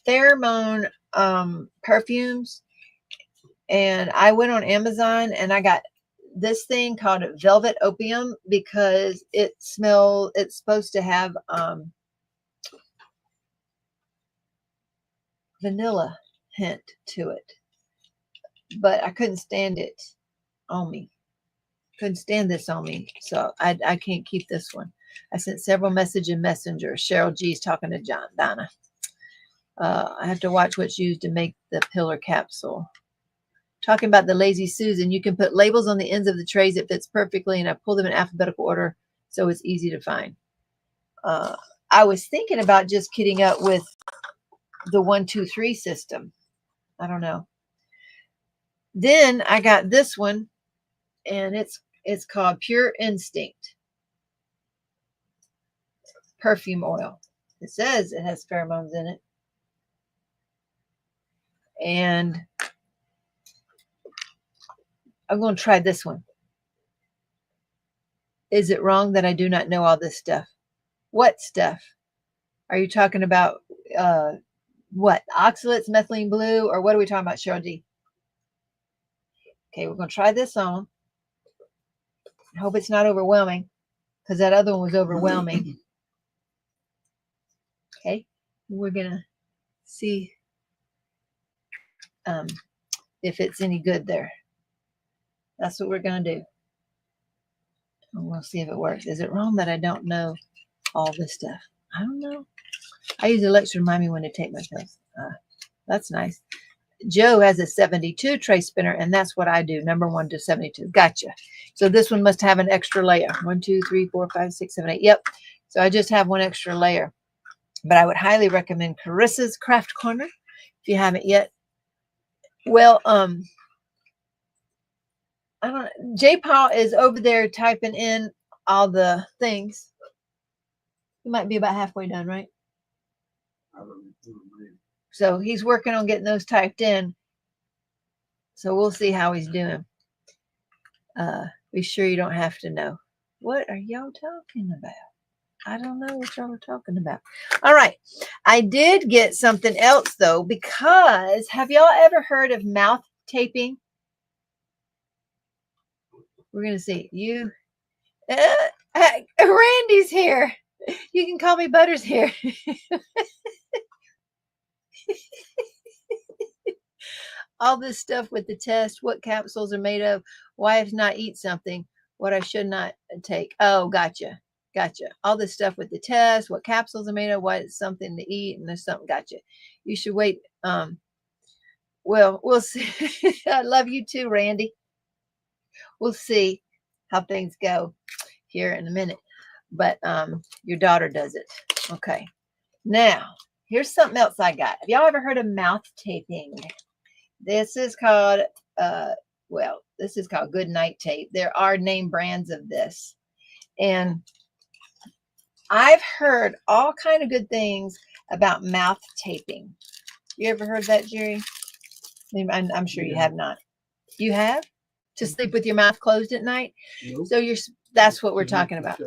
pheromone perfumes, and I went on Amazon and I got this thing called Velvet Opium because it's supposed to have vanilla hint to it, but I couldn't stand it on me. Couldn't stand this on me, so I can't keep this one. I sent several messages in Messenger. Cheryl G's talking to Donna. I have to watch what's used to make the pillar capsule. Talking about the Lazy Susan, you can put labels on the ends of the trays. It fits perfectly, and I pull them in alphabetical order, so it's easy to find. I was thinking about just kitting up with the 1, 2, 3 system. I don't know. Then I got this one, and it's called Pure Instinct perfume oil. It says it has pheromones in it. And I'm going to try this one. Is it wrong that I do not know all this stuff? What stuff? Are you talking about what? Oxalates, methylene blue, or what are we talking about, Cheryl D? Okay, we're going to try this on. I hope it's not overwhelming because that other one was overwhelming. Okay, we're gonna see if it's any good there. That's what we're gonna do. And we'll see if it works. Is it wrong that I don't know all this stuff? I don't know. I use Alexa to remind me when to take my pills. That's nice. Joe has a 72 tray spinner, and that's what I do. Number 1 to 72. Gotcha. So this one must have an extra layer. 1, 2, 3, 4, 5, 6, 7, 8. Yep. So I just have one extra layer. But I would highly recommend Carissa's Craft Corner if you haven't yet. Well, I don't know. J. Paul is over there typing in all the things. He might be about halfway done, right? So he's working on getting those typed in. So we'll see how he's doing. Be sure you don't have to know. What are y'all talking about? I don't know what y'all are talking about. All right. I did get something else, though, because have y'all ever heard of mouth taping? We're going to see. Randy's here. You can call me Butters here. All this stuff with the test, what capsules are made of, why I not eat something, what I should not take. Oh, gotcha. Gotcha. All this stuff with the test, what capsules are made of, why it's something to eat, and there's something. Gotcha. You should wait. Well, we'll see. I love you too, Randy. We'll see how things go here in a minute. But your daughter does it. Okay. Now, here's something else I got. Have y'all ever heard of mouth taping? This is called, this is called Good Night Tape. There are name brands of this. And I've heard all kind of good things about mouth taping. You ever heard that, Jerry? I'm sure you have not. You have? To sleep with your mouth closed at night? Nope. So that's what we're talking about.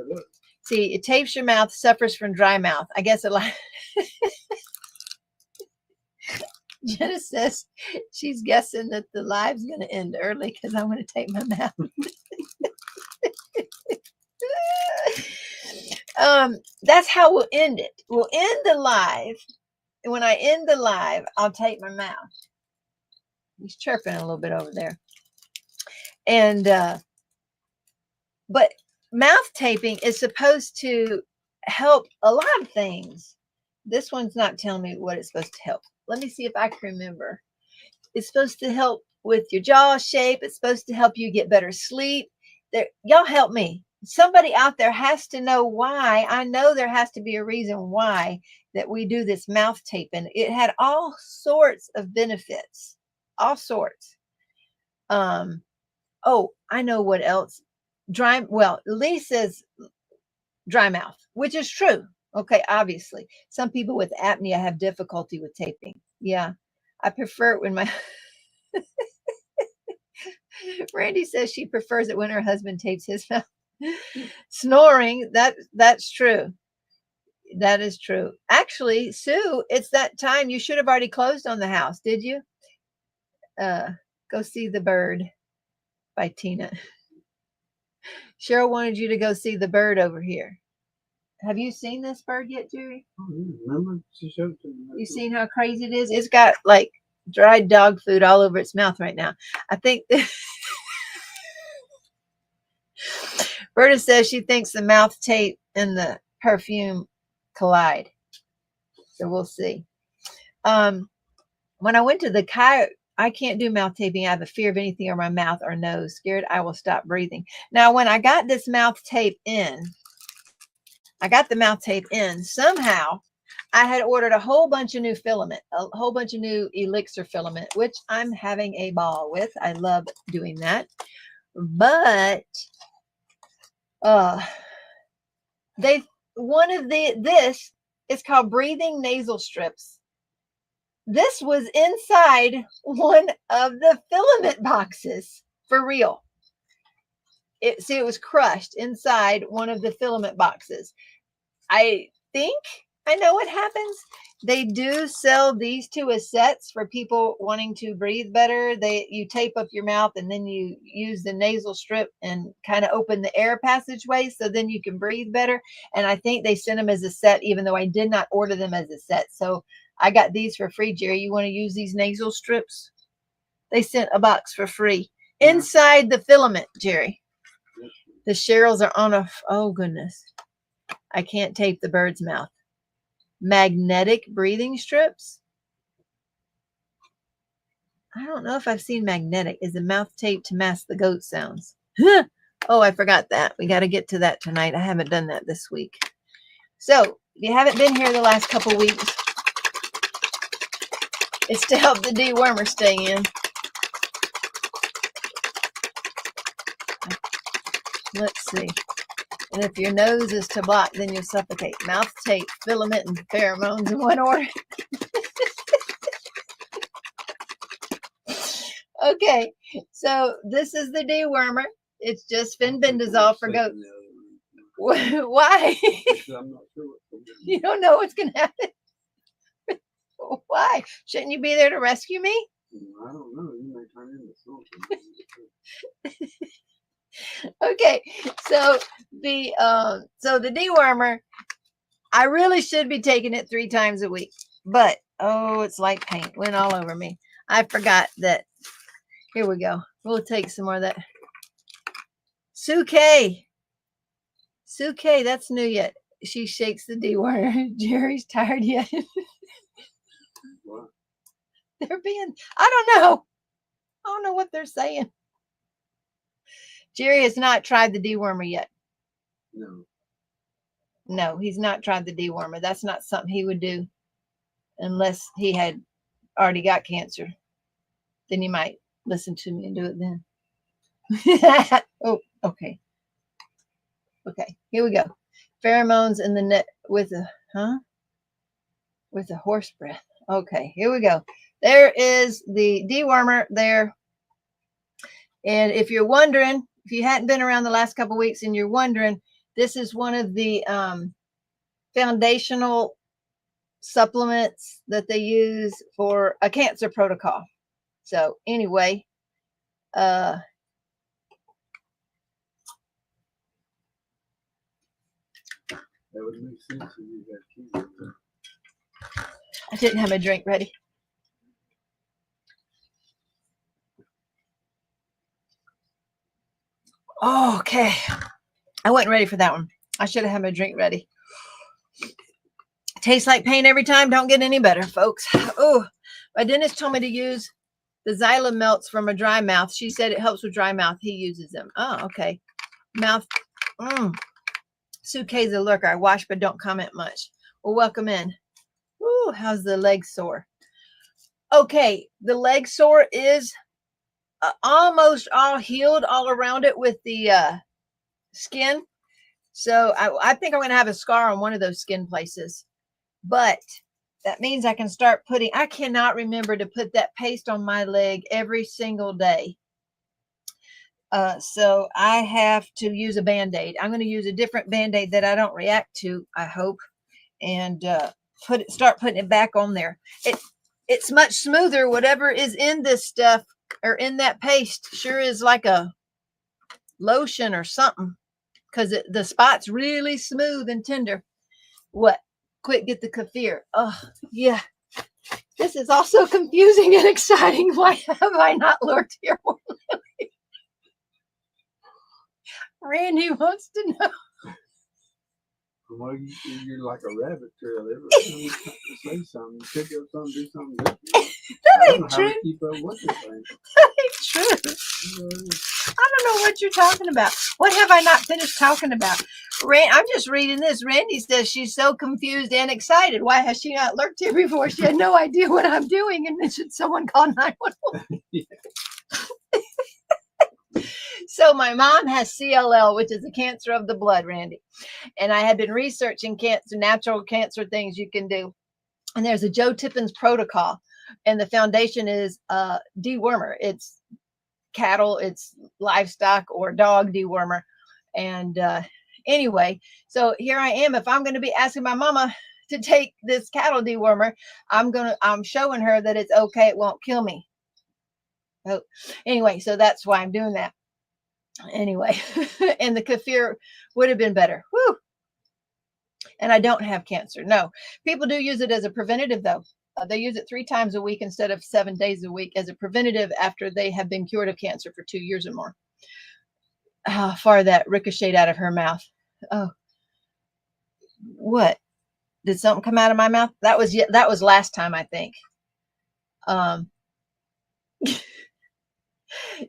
See, it tapes your mouth, suffers from dry mouth. I guess a lot. Jenna says she's guessing that the live's going to end early because I'm going to tape my mouth. That's how we'll end it. We'll end the live. And when I end the live, I'll tape my mouth. He's chirping a little bit over there. And, but mouth taping is supposed to help a lot of things. This one's not telling me what it's supposed to help. Let me see if I can remember. It's supposed to help with your jaw shape. It's supposed to help you get better sleep. Y'all help me. Somebody out there has to know why. I know there has to be a reason why that we do this mouth taping. It had all sorts of benefits. All sorts. Oh, I know what else. Lee says dry mouth, which is true. Okay, obviously. Some people with apnea have difficulty with taping. Yeah, I prefer it when my... Randy says she prefers it when her husband tapes his mouth. Snoring, that's true. That is true. Actually, Sue, it's that time. You should have already closed on the house, did you? Go See the Bird by Tina. Cheryl wanted you to go see the bird over here. Have you seen this bird yet, Jerry? Oh, yeah. Remember she showed it to me. You seen how crazy it is? It's got like dried dog food all over its mouth right now. I think Berta says she thinks the mouth tape and the perfume collide. So we'll see. When I went to the I can't do mouth taping. I have a fear of anything in my mouth or nose. Scared I will stop breathing. Now, when I got this mouth tape in, somehow I had ordered a whole bunch of new filament, a whole bunch of new elixir filament, which I'm having a ball with. I love doing that. But this is called breathing nasal strips. This was inside one of the filament boxes for real. It was crushed inside one of the filament boxes. I think I know what happens. They do sell these two as sets for people wanting to breathe better. You tape up your mouth and then you use the nasal strip and kind of open the air passageway so then you can breathe better. And I think they sent them as a set, even though I did not order them as a set. So I got these for free, Jerry. You want to use these nasal strips? They sent a box for free. Inside the filament, Jerry. The Cheryls are on a, oh goodness. I can't tape the bird's mouth. Magnetic breathing strips. I don't know if I've seen magnetic. Is the mouth taped to mask the goat sounds? Oh, I forgot that. We got to get to that tonight. I haven't done that this week. So if you haven't been here the last couple weeks, it's to help the dewormer stay in. Let's see. And if your nose is to block, then you'll suffocate. Mouth tape, filament, and pheromones in one order. Okay, so this is the dewormer. It's just fenbendazole for goats. Why? I'm not sure what's going on. You don't know what's going to happen? Why? Shouldn't you be there to rescue me? I don't know. You may turn into something. Okay, so the dewormer, I really should be taking it 3 times a week, but oh, it's like paint. Went all over me. I forgot that. Here we go. We'll take some more of that. Suke, that's new yet. She shakes the dewormer. Jerry's tired yet. What? They're being, I don't know what they're saying. Jerry has not tried the dewormer yet. No, he's not tried the dewormer. That's not something he would do unless he had already got cancer. Then he might listen to me and do it then. Oh, okay. Okay, here we go. Pheromones in the net with a horse breath. Okay, here we go. There is the dewormer there. And if you're wondering, if you hadn't been around the last couple of weeks and you're wondering, this is one of the foundational supplements that they use for a cancer protocol. So anyway, That would make sense if you had cancer. I didn't have my drink ready. Oh, okay. I wasn't ready for that one. I should have had my drink ready. Tastes like pain every time. Don't get any better, folks. Oh, my dentist told me to use the Xylem melts from a dry mouth. She said it helps with dry mouth. He uses them. Oh, okay. Mouth. Suke's a lurker. I watch but don't comment much. Well, welcome in. Ooh, how's the leg sore? Okay, the leg sore is almost all healed all around it with the skin. So I think I'm going to have a scar on one of those skin places. But that means I can start putting, I cannot remember to put that paste on my leg every single day. So I have to use a Band-Aid. I'm going to use a different Band-Aid that I don't react to, I hope, and start putting it back on there. It's much smoother. Whatever is in this stuff or in that paste sure is like a lotion or something, because the spot's really smooth and tender. What? Quick, get the kefir. Oh, yeah. This is also confusing and exciting. Why have I not lurked here more lately? Randy wants to know. Well, you're like a rabbit trail. Every time you say something, you pick up something, do something different. That ain't true. Keep up with this thing. That ain't true. I don't know what you're talking about. What have I not finished talking about? I'm just reading this. Randy says she's so confused and excited. Why has she not lurked here before? She had no idea what I'm doing, and then should someone call 911? So my mom has CLL, which is a cancer of the blood, Randy. And I had been researching cancer, natural cancer things you can do. And there's a Joe Tippins protocol. And the foundation is dewormer. It's cattle, it's livestock or dog dewormer. And anyway, so here I am. If I'm going to be asking my mama to take this cattle dewormer. I'm showing her that it's okay. It won't kill me. Oh, anyway, so that's why I'm doing that. Anyway, and the kefir would have been better. Woo! And I don't have cancer. No, people do use it as a preventative though. They use it 3 times a week instead of 7 days a week as a preventative after they have been cured of cancer for 2 years or more. How far that ricocheted out of her mouth. Oh, what? Did something come out of my mouth? That was last time, I think.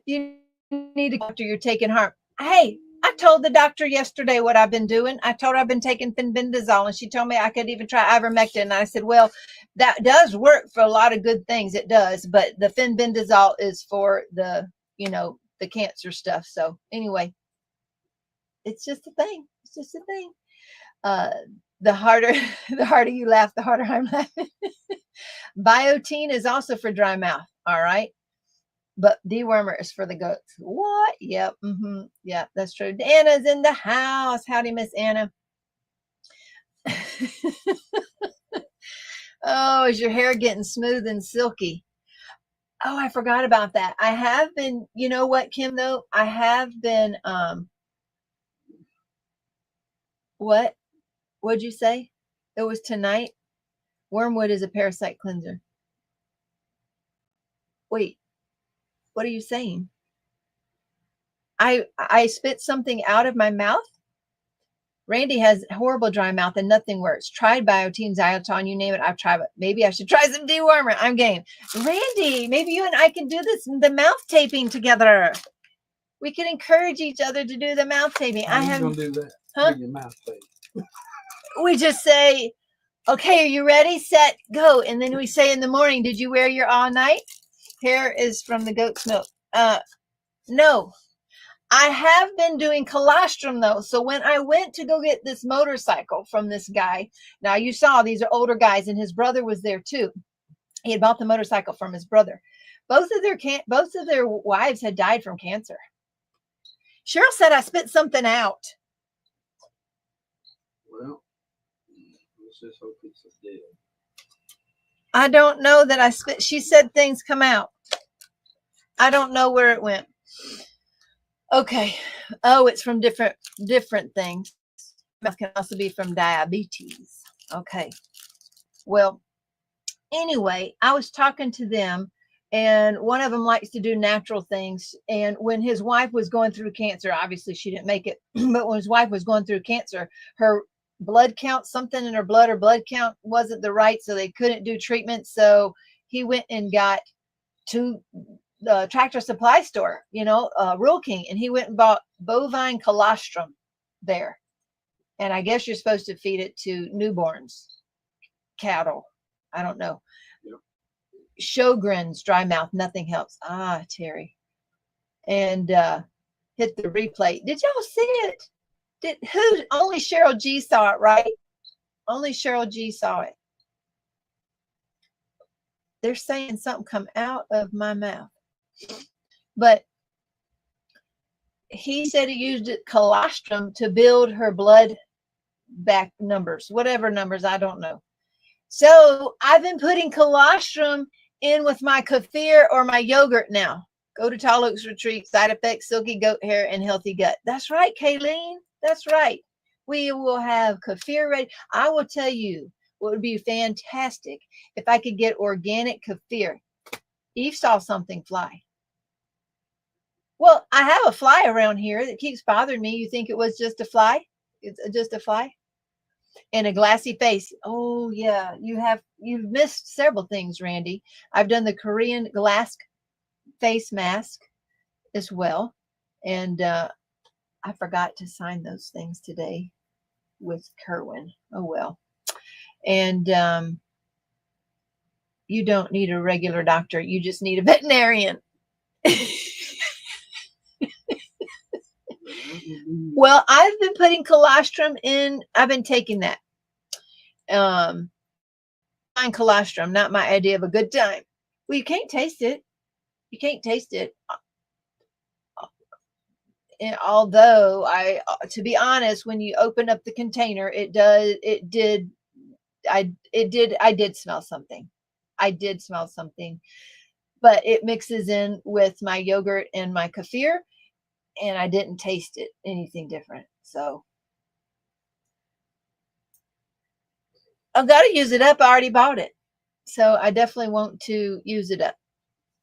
You need to doctor you're taking harm. Hey, I told the doctor yesterday what I've been doing. I told her I've been taking fenbendazole, and she told me I could even try ivermectin. And I said, well, that does work for a lot of good things. It does, but the fenbendazole is for the, the cancer stuff. So anyway, it's just a thing. It's just a thing. The harder you laugh, the harder I'm laughing. Biotin is also for dry mouth. All right. But dewormer is for the goats. What? Yep. Yeah, that's true. Anna's in the house. Howdy, Miss Anna. Oh, is your hair getting smooth and silky? Oh, I forgot about that. I have been, you know what, Kim, though? I have been, what? What'd you say? It was tonight. Wormwood is a parasite cleanser. Wait, what are you saying? I spit something out of my mouth. Randy has horrible dry mouth and nothing works. Tried Biotin, Xylitol, you name it. I've tried it. Maybe I should try some dewormer. I'm game. Randy, maybe you and I can do the mouth taping together. We can encourage each other to do the mouth taping. How you gonna do that? Huh? Your mouth tape. We just say, okay, are you ready? Set, go. And then we say in the morning, did you wear your all night? Hair is from the goat's milk. No. I have been doing colostrum though. So when I went to go get this motorcycle from this guy, now you saw these are older guys and his brother was there too. He had bought the motorcycle from his brother. Both of their wives had died from cancer. Cheryl said I spit something out. Well, let's just hope it's dead. I don't know that I spit. She said things come out. I don't know where it went. Okay. Oh, it's from different things. It can also be from diabetes. Okay. Well, anyway, I was talking to them, and one of them likes to do natural things. And when his wife was going through cancer, obviously she didn't make it, but when his wife was going through cancer, her blood count, something in her blood, her blood count wasn't the right, so they couldn't do treatment. So he went and got to the Tractor Supply store, Rural King, and he went and bought bovine colostrum there. And I guess you're supposed to feed it to newborns, cattle. I don't know. Yep. Sjogren's dry mouth, nothing helps. Ah, Terry. And hit the replay. Did y'all see it? Only Cheryl G saw it, right? Only Cheryl G saw it. They're saying something come out of my mouth. But he said he used colostrum to build her blood back numbers, whatever numbers, I don't know. So I've been putting colostrum in with my kefir or my yogurt now. Go to Tall Oaks Retreat, side effects, silky goat hair, and healthy gut. That's right, Kayleen. That's right. We will have kefir ready. I will tell you what would be fantastic if I could get organic kefir. Eve saw something fly. Well, I have a fly around here that keeps bothering me. You think it was just a fly? It's just a fly? And a glassy face. Oh yeah, you've missed several things, Randy. I've done the Korean glass face mask as well. And I forgot to sign those things today with Kerwin. Oh well. And you don't need a regular doctor. You just need a veterinarian. Well, I've been putting colostrum in. I've been taking that. Fine colostrum, not my idea of a good time. Well, you can't taste it. You can't taste it. And although to be honest, when you open up the container, it did I did smell something. I did smell something, but it mixes in with my yogurt and my kefir, and I didn't taste anything different. So I've got to use it up. I already bought it. So I definitely want to use it up.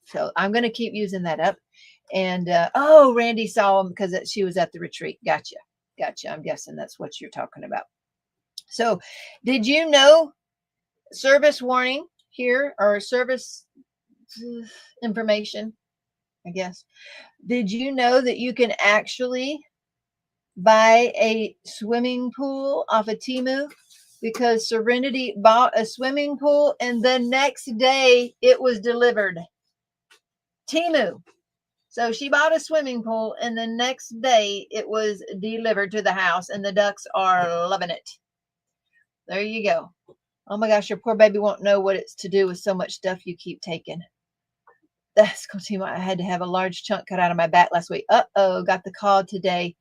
So I'm going to keep using that up. And oh, Randy saw him because she was at the retreat. Gotcha. I'm guessing that's what you're talking about. So did you know, service warning here, or service information, I guess. Did you know that you can actually buy a swimming pool off of Temu? Because Serenity bought a swimming pool and the next day it was delivered. Temu. So she bought a swimming pool and the next day it was delivered to the house, and the ducks are loving it. There you go. Oh my gosh, your poor baby won't know what it's to do with so much stuff you keep taking. That's cool, Teemaw. I had to have a large chunk cut out of my back last week. Got the call today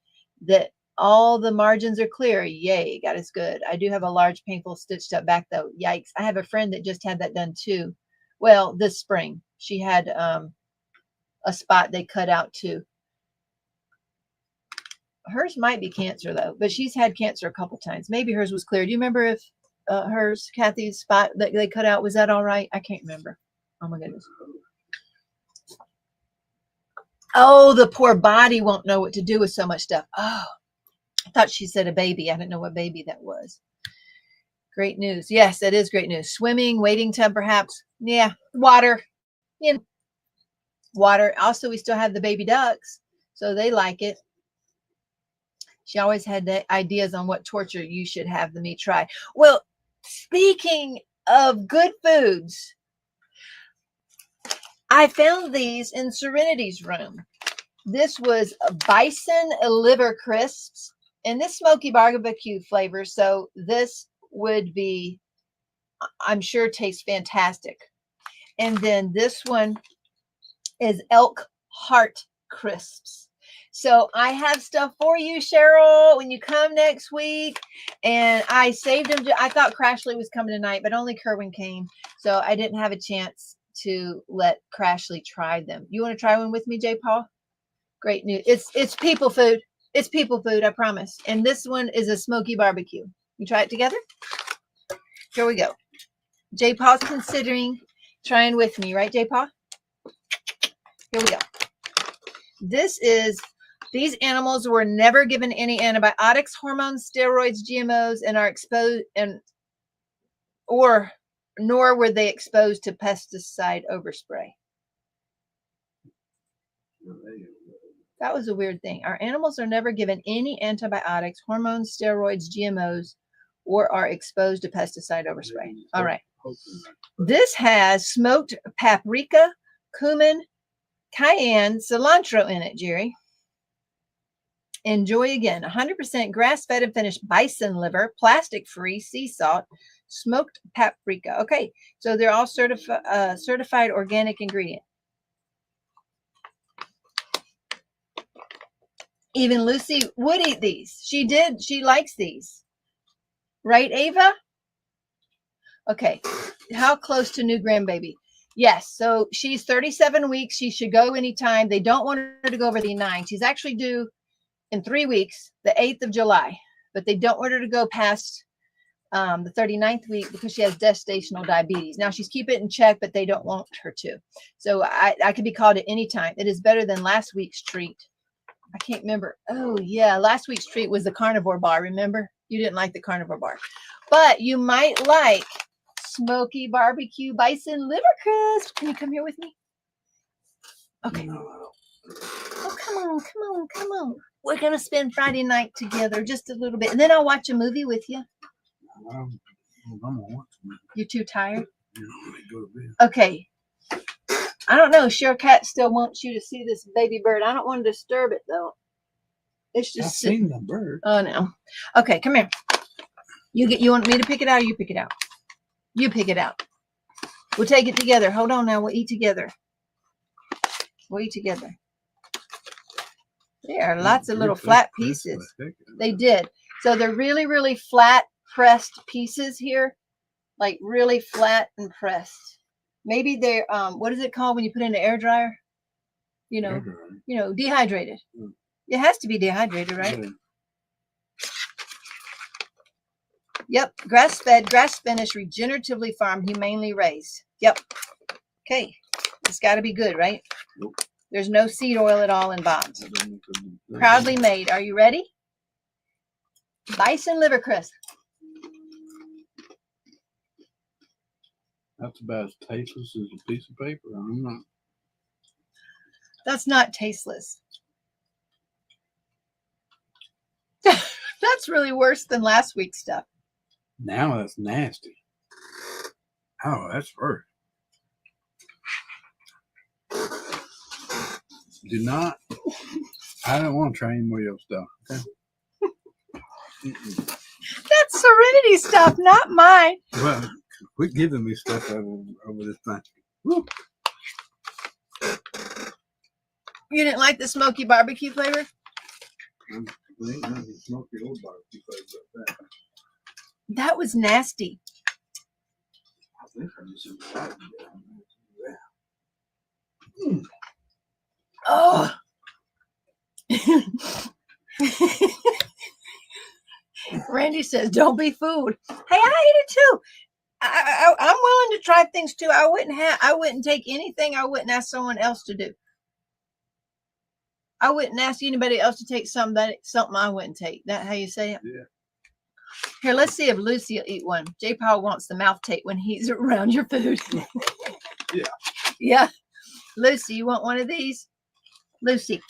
that all the margins are clear. Yay, God is good. I do have a large, painful, stitched up back though. Yikes. I have a friend that just had that done too. Well, this spring. She had a spot they cut out too. Hers might be cancer though, but she's had cancer a couple times. Maybe hers was clear. Do you remember if hers, Kathy's spot that they cut out, was that all right? I can't remember. Oh my goodness. Oh, the poor body won't know what to do with so much stuff. Oh, I thought she said a baby. I didn't know what baby that was. Great news. Yes, that is great news. Swimming, waiting tub, perhaps. Yeah, water. You know, water. Also, we still have the baby ducks, so they like it. She always had the ideas on what torture you should have me try. Well, speaking of good foods, I found these in Serenity's room. This was bison liver crisps and this smoky barbecue flavor. So this would be, I'm sure, tastes fantastic. And then this one is elk heart crisps. So I have stuff for you, Cheryl, when you come next week. And I saved them. I thought Crashley was coming tonight, but only Kerwin came. So I didn't have a chance to let Crashley try them. You want to try one with me, J. Paul? Great news. It's people food. It's people food, I promise. And this one is a smoky barbecue. You try it together? Here we go. J. Paul's considering trying with me, right, J. Paul? Here we go. These animals were never given any antibiotics, hormones, steroids, GMOs, and are exposed nor were they exposed to pesticide overspray. That was a weird thing. Our animals are never given any antibiotics, hormones, steroids, GMOs, or are exposed to pesticide overspray. All right. This has smoked paprika, cumin, cayenne, cilantro in it, Jerry. Enjoy again. 100% grass-fed and finished bison liver, plastic-free, sea salt, smoked paprika. Okay, so they're all certified organic ingredient. Even Lucy would eat these. She did. She likes these. Right, Ava? Okay. How close to new grandbaby? Yes. So she's 37 weeks. She should go anytime. They don't want her to go over the 9. She's actually due in 3 weeks, the 8th of July. But they don't want her to go past the 39th week because she has gestational diabetes. Now, she's keeping it in check, but they don't want her to. So I could be called at any time. It is better than last week's treat. I can't remember. Oh, yeah. Last week's treat was the carnivore bar. Remember? You didn't like the carnivore bar. But you might like smoky barbecue bison liver crisp. Can you come here with me? Okay. Oh, come on. We're going to spend Friday night together just a little bit. And then I'll watch a movie with you. You're too tired? Okay. I don't know. Cheryl Cat still wants you to see this baby bird. I don't want to disturb it, though. It's just... I've seen the bird. Oh, no. Okay, come here. You want me to pick it out or you pick it out? You pick it out. We'll take it together. Hold on now. We'll eat together. We'll eat together. There are lots of little flat pieces. They did. So they're really, really flat pressed pieces here. like really flat and pressed. Maybe they're what is it called when you put in the air dryer? You know, dehydrated. It has to be dehydrated, right? Yeah. Yep, grass-fed, grass-finished, regeneratively farmed, humanely raised. Yep. Okay, it's got to be good, right? Nope. There's no seed oil at all in Bob's. Proudly made. Are you ready? Bison liver crisp. That's about as tasteless as a piece of paper. I'm not. That's not tasteless. That's really worse than last week's stuff. Now that's nasty. Oh, that's worse. Do not. I don't want to try any more of your stuff. Okay? That's Serenity stuff, not mine. Well, quit giving me stuff over this thing. Woo. You didn't like the smoky barbecue flavor? Ain't nothing smoky old barbecue flavor like that. That was nasty. I think I just decided Oh. Randy says, "Don't be food." Hey, I eat it too. I'm willing to try things too. I wouldn't take anything I wouldn't ask someone else to do. I wouldn't ask anybody else to take something I wouldn't take. That how you say it? Yeah. Here, let's see if Lucy will eat one. J. Paul wants the mouth tape when he's around your food. Yeah. Yeah. Lucy, you want one of these? Lucy,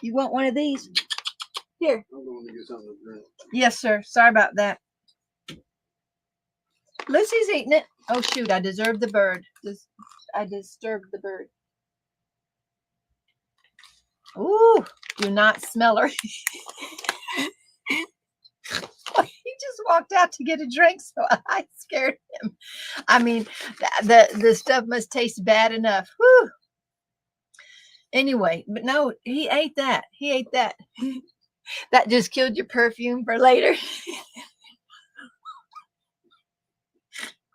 you want one of these? Here. I'm going to get something to drink. Yes, sir. Sorry about that. Lucy's eating it. Oh, shoot. I deserve the bird. I disturbed the bird. Ooh, do not smell her. He just walked out to get a drink, so I scared him. I mean, the stuff must taste bad enough. Whew. Anyway, but no, he ate that. He ate that. That just killed your perfume for later.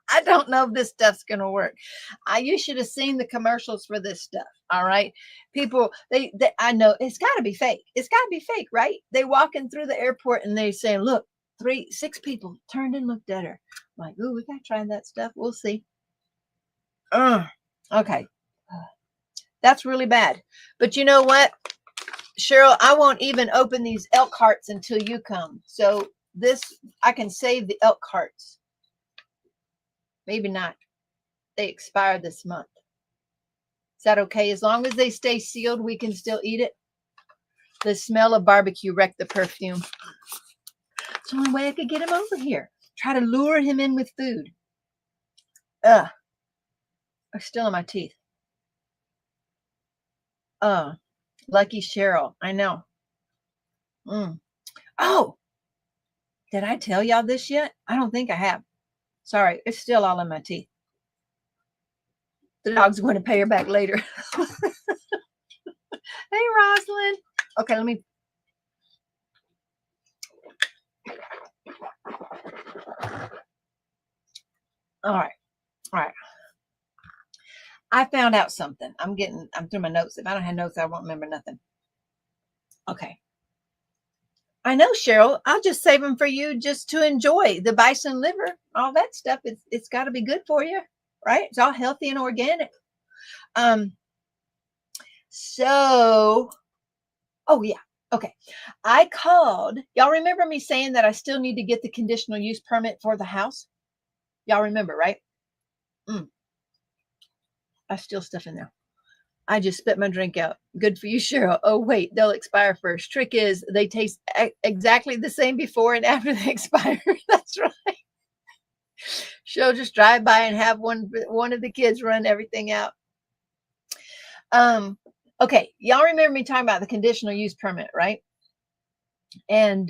I don't know if this stuff's going to work. You should have seen the commercials for this stuff. All right. People, I know it's got to be fake. It's got to be fake, right? They walking through the airport and they saying, look, 6 people turned and looked at her. I'm like, ooh, we got to try that stuff. We'll see. Okay. That's really bad. But you know what, Cheryl, I won't even open these elk hearts until you come. So I can save the elk hearts. Maybe not. They expire this month. Is that okay? As long as they stay sealed, we can still eat it. The smell of barbecue wrecked the perfume. It's the only way I could get him over here. Try to lure him in with food. Ugh. They're still in my teeth. Lucky Cheryl. I know. Oh, did I tell y'all this yet? I don't think I have. Sorry, it's still all in my teeth. The dog's going to pay her back later. Hey, Rosalind. Okay, let me. All right. I found out something. I'm through my notes. If I don't have notes, I won't remember nothing. Okay. I know, Cheryl. I'll just save them for you just to enjoy the bison liver, all that stuff. It's got to be good for you, right? It's all healthy and organic. So, oh yeah. Okay. I called. Y'all remember me saying that I still need to get the conditional use permit for the house? Y'all remember, right? I still stuff in there. I just spit my drink out. Good for you, Cheryl. Oh, wait, they'll expire first. Trick is they taste exactly the same before and after they expire. That's right. She'll just drive by and have one of the kids run everything out. Okay, y'all remember me talking about the conditional use permit, right? And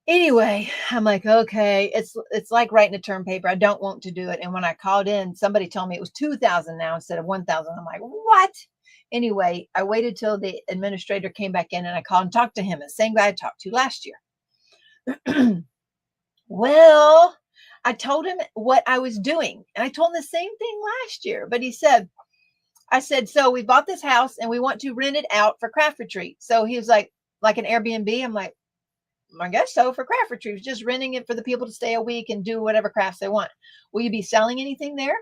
anyway, I'm like, okay, it's like writing a term paper. I don't want to do it. And when I called in, somebody told me it was $2,000 now instead of $1,000. I'm like, what? Anyway, I waited till the administrator came back in and I called and talked to him, the same guy I talked to last year. Well, I told him what I was doing. And I told him the same thing last year. But he said, I said, so we bought this house and we want to rent it out for craft retreat. So he was like an Airbnb. I'm like, I guess so, for craft retreats, just renting it for the people to stay a week and do whatever crafts they want. Will you be selling anything there?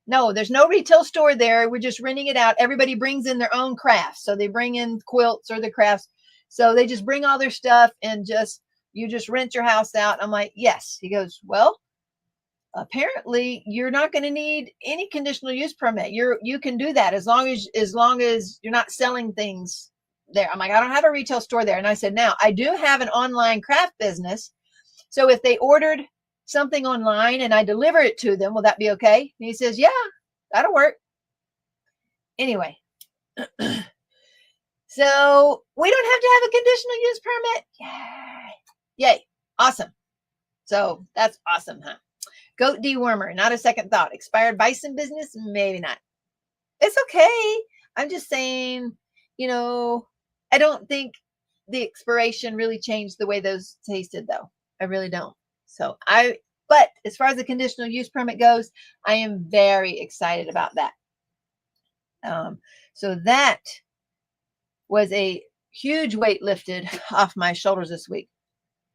No, there's no retail store there. We're just renting it out. Everybody brings in their own crafts. So they bring in quilts or the crafts. So they just bring all their stuff and you just rent your house out. I'm like, yes. He goes, well, apparently you're not going to need any conditional use permit. You can do that as long as you're not selling things there. I'm like, I don't have a retail store there. And I said, now I do have an online craft business. So if they ordered something online and I deliver it to them, will that be okay? And he says, yeah, that'll work. Anyway, so we don't have to have a conditional use permit. Yay. Awesome. So that's awesome, huh? Goat dewormer, not a second thought. Expired bison business, maybe not. It's okay. I'm just saying, I don't think the expiration really changed the way those tasted, though. I really don't. But as far as the conditional use permit goes, I am very excited about that. So that was a huge weight lifted off my shoulders this week.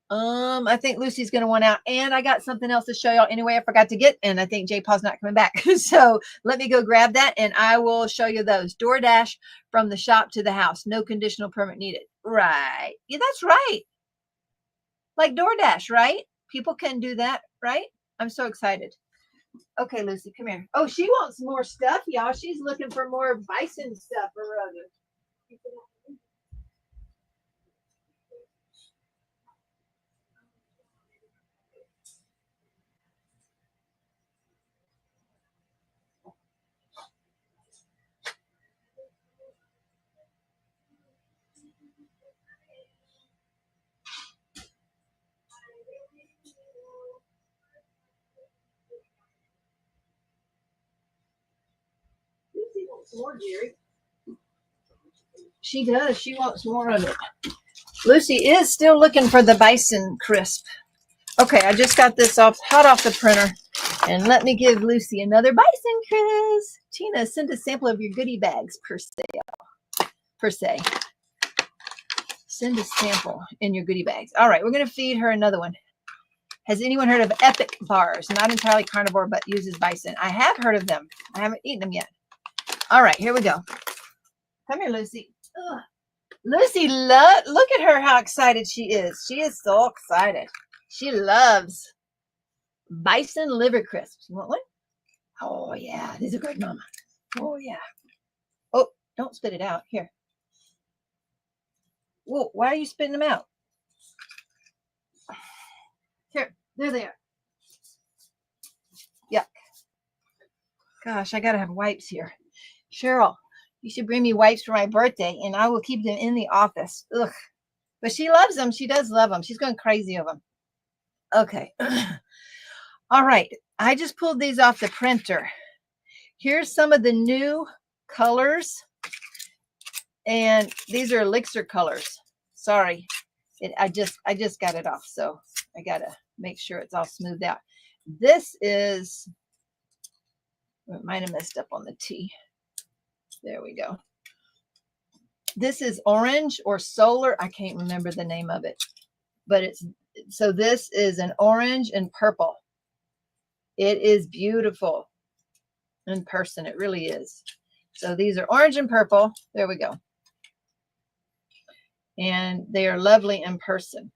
I think Lucy's going to want out, and I got something else to show y'all anyway. I forgot to get, and I think J-Paw's not coming back. So let me go grab that and I will show you those. DoorDash from the shop to the house. No conditional permit needed. Right. Yeah, that's right. Like DoorDash, right? People can do that, right? I'm so excited. Okay, Lucy, come here. Oh, she wants more stuff, y'all. She's looking for more bison stuff or other. Lucy wants more, Jerry. She does. She wants more of it. Lucy is still looking for the bison crisp. Okay, I just got this hot off the printer. And let me give Lucy another bison crisp. Tina, send a sample of your goodie bags per se. Send a sample in your goodie bags. All right, we're going to feed her another one. Has anyone heard of Epic Bars? Not entirely carnivore, but uses bison. I have heard of them. I haven't eaten them yet. All right, here we go. Come here, Lucy. Ugh. Lucy, look at her, how excited she is. She is so excited. She loves bison liver crisps. You want one? Oh, yeah. These are good, Mama. Oh, yeah. Oh, don't spit it out. Here. Whoa, why are you spitting them out? Here, there they are. Yuck. Gosh, I got to have wipes here. Cheryl, you should bring me wipes for my birthday, and I will keep them in the office. Ugh. But she loves them. She does love them. She's going crazy over them. Okay. All right. I just pulled these off the printer. Here's some of the new colors. And these are elixir colors. Sorry. I just got it off. So I got to make sure it's all smoothed out. This is, I might have messed up on the T. There we go. This is orange or solar. I can't remember the name of it, but so this is an orange and purple. It is beautiful in person. It really is. So these are orange and purple. There we go. And they are lovely in person.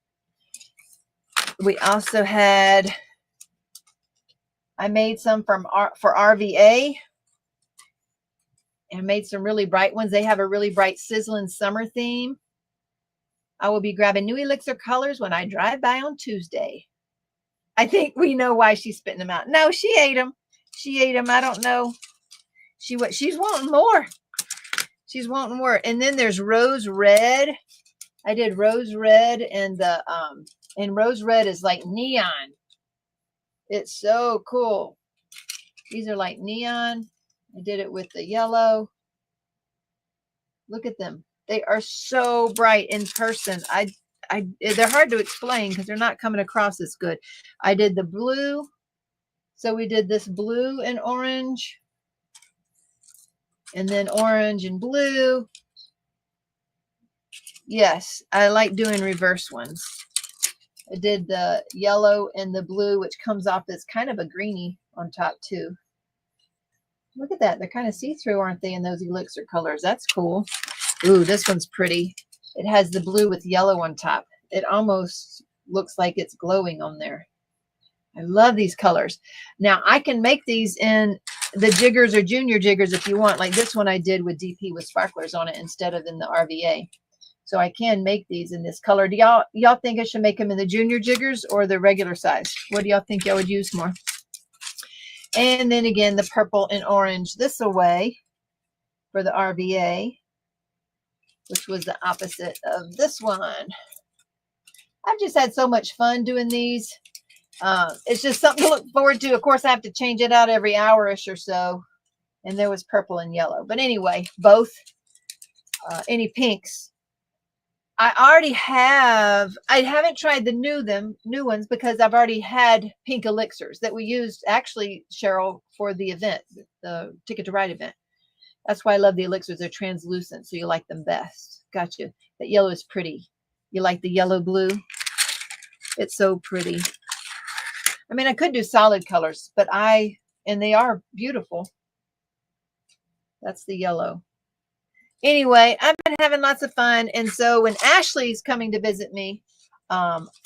We also had, I made some for RVA. And made some really bright ones. They have a really bright sizzling summer theme. I will be grabbing new elixir colors when I drive by on Tuesday. I think we know why she's spitting them out. No, she ate them. She ate them. I don't know. She's wanting more. She's wanting more. And then there's rose red. I did rose red, and rose red is like neon. It's so cool. These are like neon. I did it with the yellow. Look at them. They are so bright in person. They're hard to explain because they're not coming across as good. I did the blue So we did this blue and orange, and then orange and blue. Yes, I like doing reverse ones. I did the yellow and the blue, which comes off as kind of a greeny on top too. Look at that. They're kind of see-through, aren't they, in those elixir colors? That's cool. Ooh, this one's pretty. It has the blue with yellow on top. It almost looks like it's glowing on there. I love these colors. Now, I can make these in the jiggers or junior jiggers if you want. Like this one I did with DP with sparklers on it instead of in the RVA. So I can make these in this color. Do y'all think I should make them in the junior jiggers or the regular size? What do y'all think y'all would use more? And then again, the purple and orange this away for the RVA, which was the opposite of this one. I've just had so much fun doing these. It's just something to look forward to. Of course, I have to change it out every hour-ish or so. And there was purple and yellow. But anyway, both. Any pinks. I already have, I haven't tried the new ones because I've already had pink elixirs that we used actually, Cheryl, for the event, the Ticket to Ride event. That's why I love the elixirs. They're translucent, so you like them best. Gotcha. That yellow is pretty. You like the yellow blue? It's so pretty. I mean, I could do solid colors, but and they are beautiful. That's the yellow. Anyway, I've been having lots of fun. And so when Ashley's coming to visit me,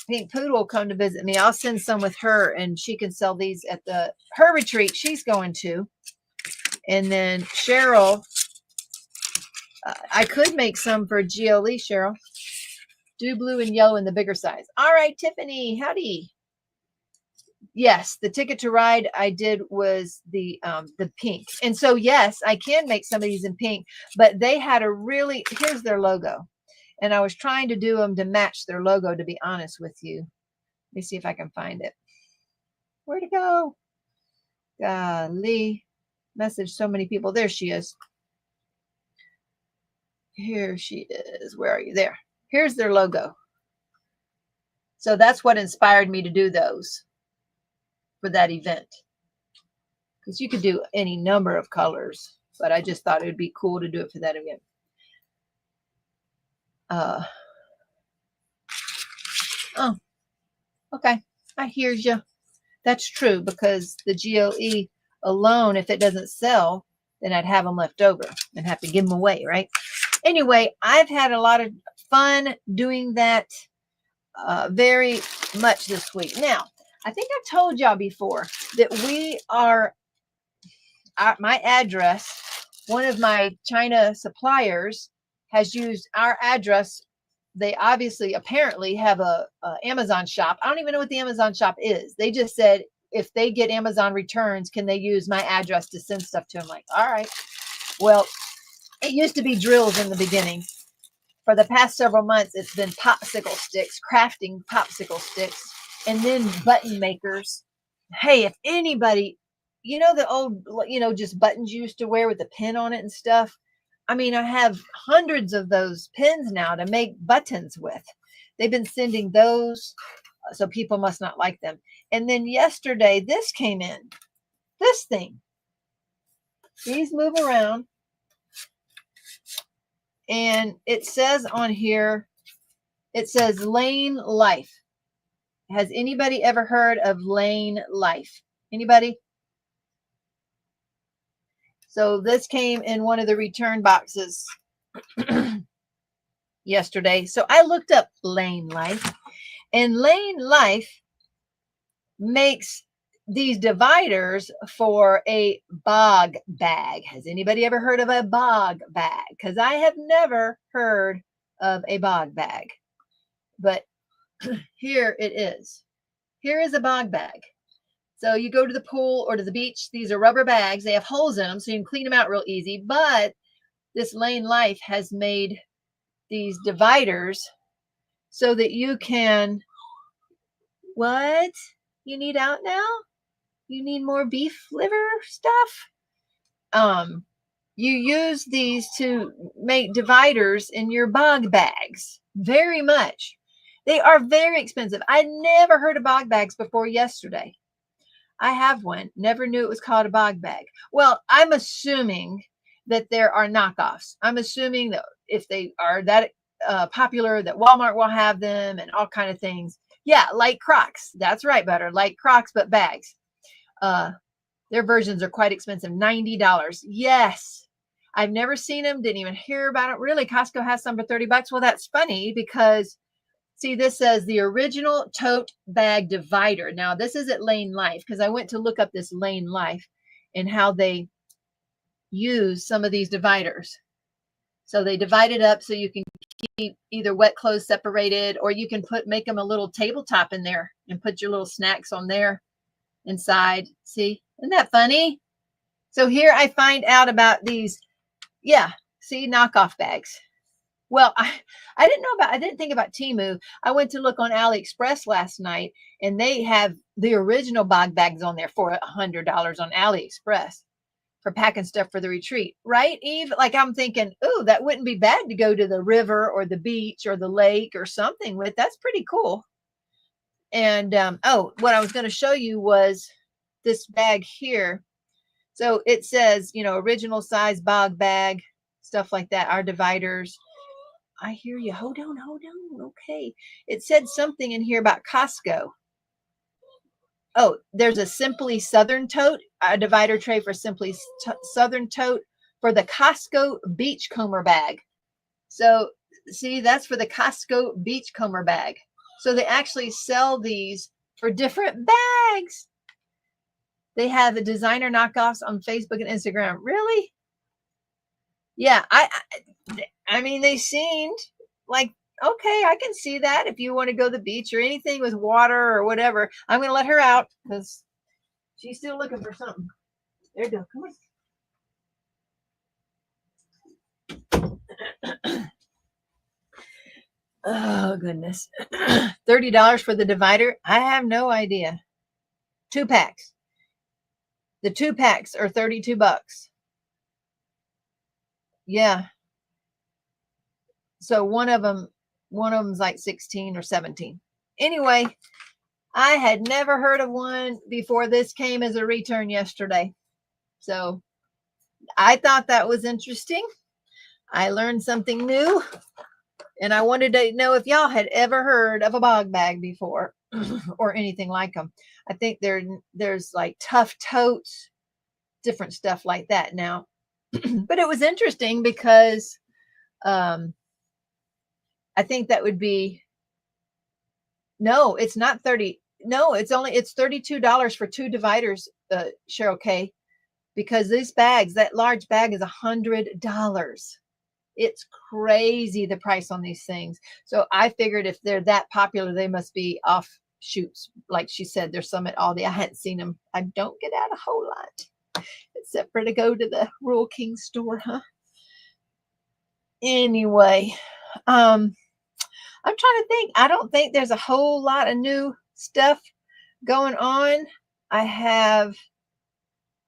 Pink Poodle will come to visit me. I'll send some with her and she can sell these at her retreat she's going to. And then Cheryl, I could make some for GLE, Cheryl. Do blue and yellow in the bigger size. All right, Tiffany, howdy. Yes, the Ticket to Ride I did was the pink. And so, yes, I can make some of these in pink, but they had a really, here's their logo. And I was trying to do them to match their logo, to be honest with you. Let me see if I can find it. Where'd it go? Golly, message so many people. There she is. Here she is. Where are you? There. Here's their logo. So that's what inspired me to do those for that event, because you could do any number of colors, but I just thought it would be cool to do it for that event. Oh, okay. I hear you. That's true, because the GOE alone, if it doesn't sell, then I'd have them left over and have to give them away, right? Anyway, I've had a lot of fun doing that very much this week. Now, I think I've told y'all before that we are, my address, one of my China suppliers has used our address. They apparently have a Amazon shop. I don't even know what the Amazon shop is. They just said, if they get Amazon returns, can they use my address to send stuff to them? Like, all right. Well, it used to be drills in the beginning. For the past several months, it's been popsicle sticks, crafting popsicle sticks. And then button makers. Hey, if anybody, you know, the old, just buttons you used to wear with the pin on it and stuff. I mean, I have hundreds of those pins now to make buttons with. They've been sending those, so people must not like them. And then yesterday, this came in. This thing. These move around. And it says on here, it says Lane Life. Has anybody ever heard of Lane Life? Anybody? So this came in one of the return boxes yesterday. So I looked up Lane Life, and Lane Life makes these dividers for a bog bag. Has anybody ever heard of a bog bag? Because I have never heard of a bog bag. But here it is. Here is a bog bag. So you go to the pool or to the beach. These are rubber bags. They have holes in them, so you can clean them out real easy. But this Lane Life has made these dividers so that you can, what? You need out now? You need more beef liver stuff? You use these to make dividers in your bog bags. Very much. They are very expensive. I never heard of bog bags before yesterday. I have one. Never knew it was called a bog bag. Well, I'm assuming that there are knockoffs. I'm assuming that if they are that popular, that Walmart will have them and all kind of things. Yeah, like Crocs. That's right, Butter. Like Crocs, but bags. Their versions are quite expensive. $90. Yes. I've never seen them. Didn't even hear about it. Really, Costco has some for $30. Well, that's funny because, see, this says the original tote bag divider. Now, this is at Lane Life because I went to look up this Lane Life and how they use some of these dividers. So they divide it up so you can keep either wet clothes separated, or you can make them a little tabletop in there and put your little snacks on there inside. See, isn't that funny? So here I find out about these, yeah, see, knockoff bags. Well, I didn't think about Temu. I went to look on AliExpress last night, and they have the original bog bags on there for $100 on AliExpress for packing stuff for the retreat, right, Eve? Like, I'm thinking, oh, that wouldn't be bad to go to the river or the beach or the lake or something with. That's pretty cool. And oh, what I was going to show you was this bag here. So it says, you know, original size bog bag, stuff like that. Our dividers. I hear you. Hold on. Okay. It said something in here about Costco. Oh, there's a Simply Southern tote, a divider tray for Simply Southern tote for the Costco beachcomber bag. So see, that's for the Costco beachcomber bag. So they actually sell these for different bags. They have the designer knockoffs on Facebook and Instagram. Really? Yeah, I mean, they seemed like, okay, I can see that if you want to go to the beach or anything with water or whatever. I'm going to let her out because she's still looking for something. There you go. Come on. Oh, goodness. $30 for the divider? I have no idea. 2 packs. The 2 packs are $32. Yeah. So one of them's like 16 or 17. Anyway, I had never heard of one before this came as a return yesterday. So I thought that was interesting. I learned something new, and I wanted to know if y'all had ever heard of a bog bag before or anything like them. I think there's like tough totes, different stuff like that now. But it was interesting because I think that would be, no, it's not 30. No, it's $32 for 2 dividers, Cheryl K, because these bags, that large bag is $100. It's crazy, the price on these things. So I figured if they're that popular, they must be offshoots. Like she said, there's some at Aldi. I hadn't seen them. I don't get out a whole lot, except for to go to the Rural King store, huh? Anyway, I'm trying to think. I don't think there's a whole lot of new stuff going on.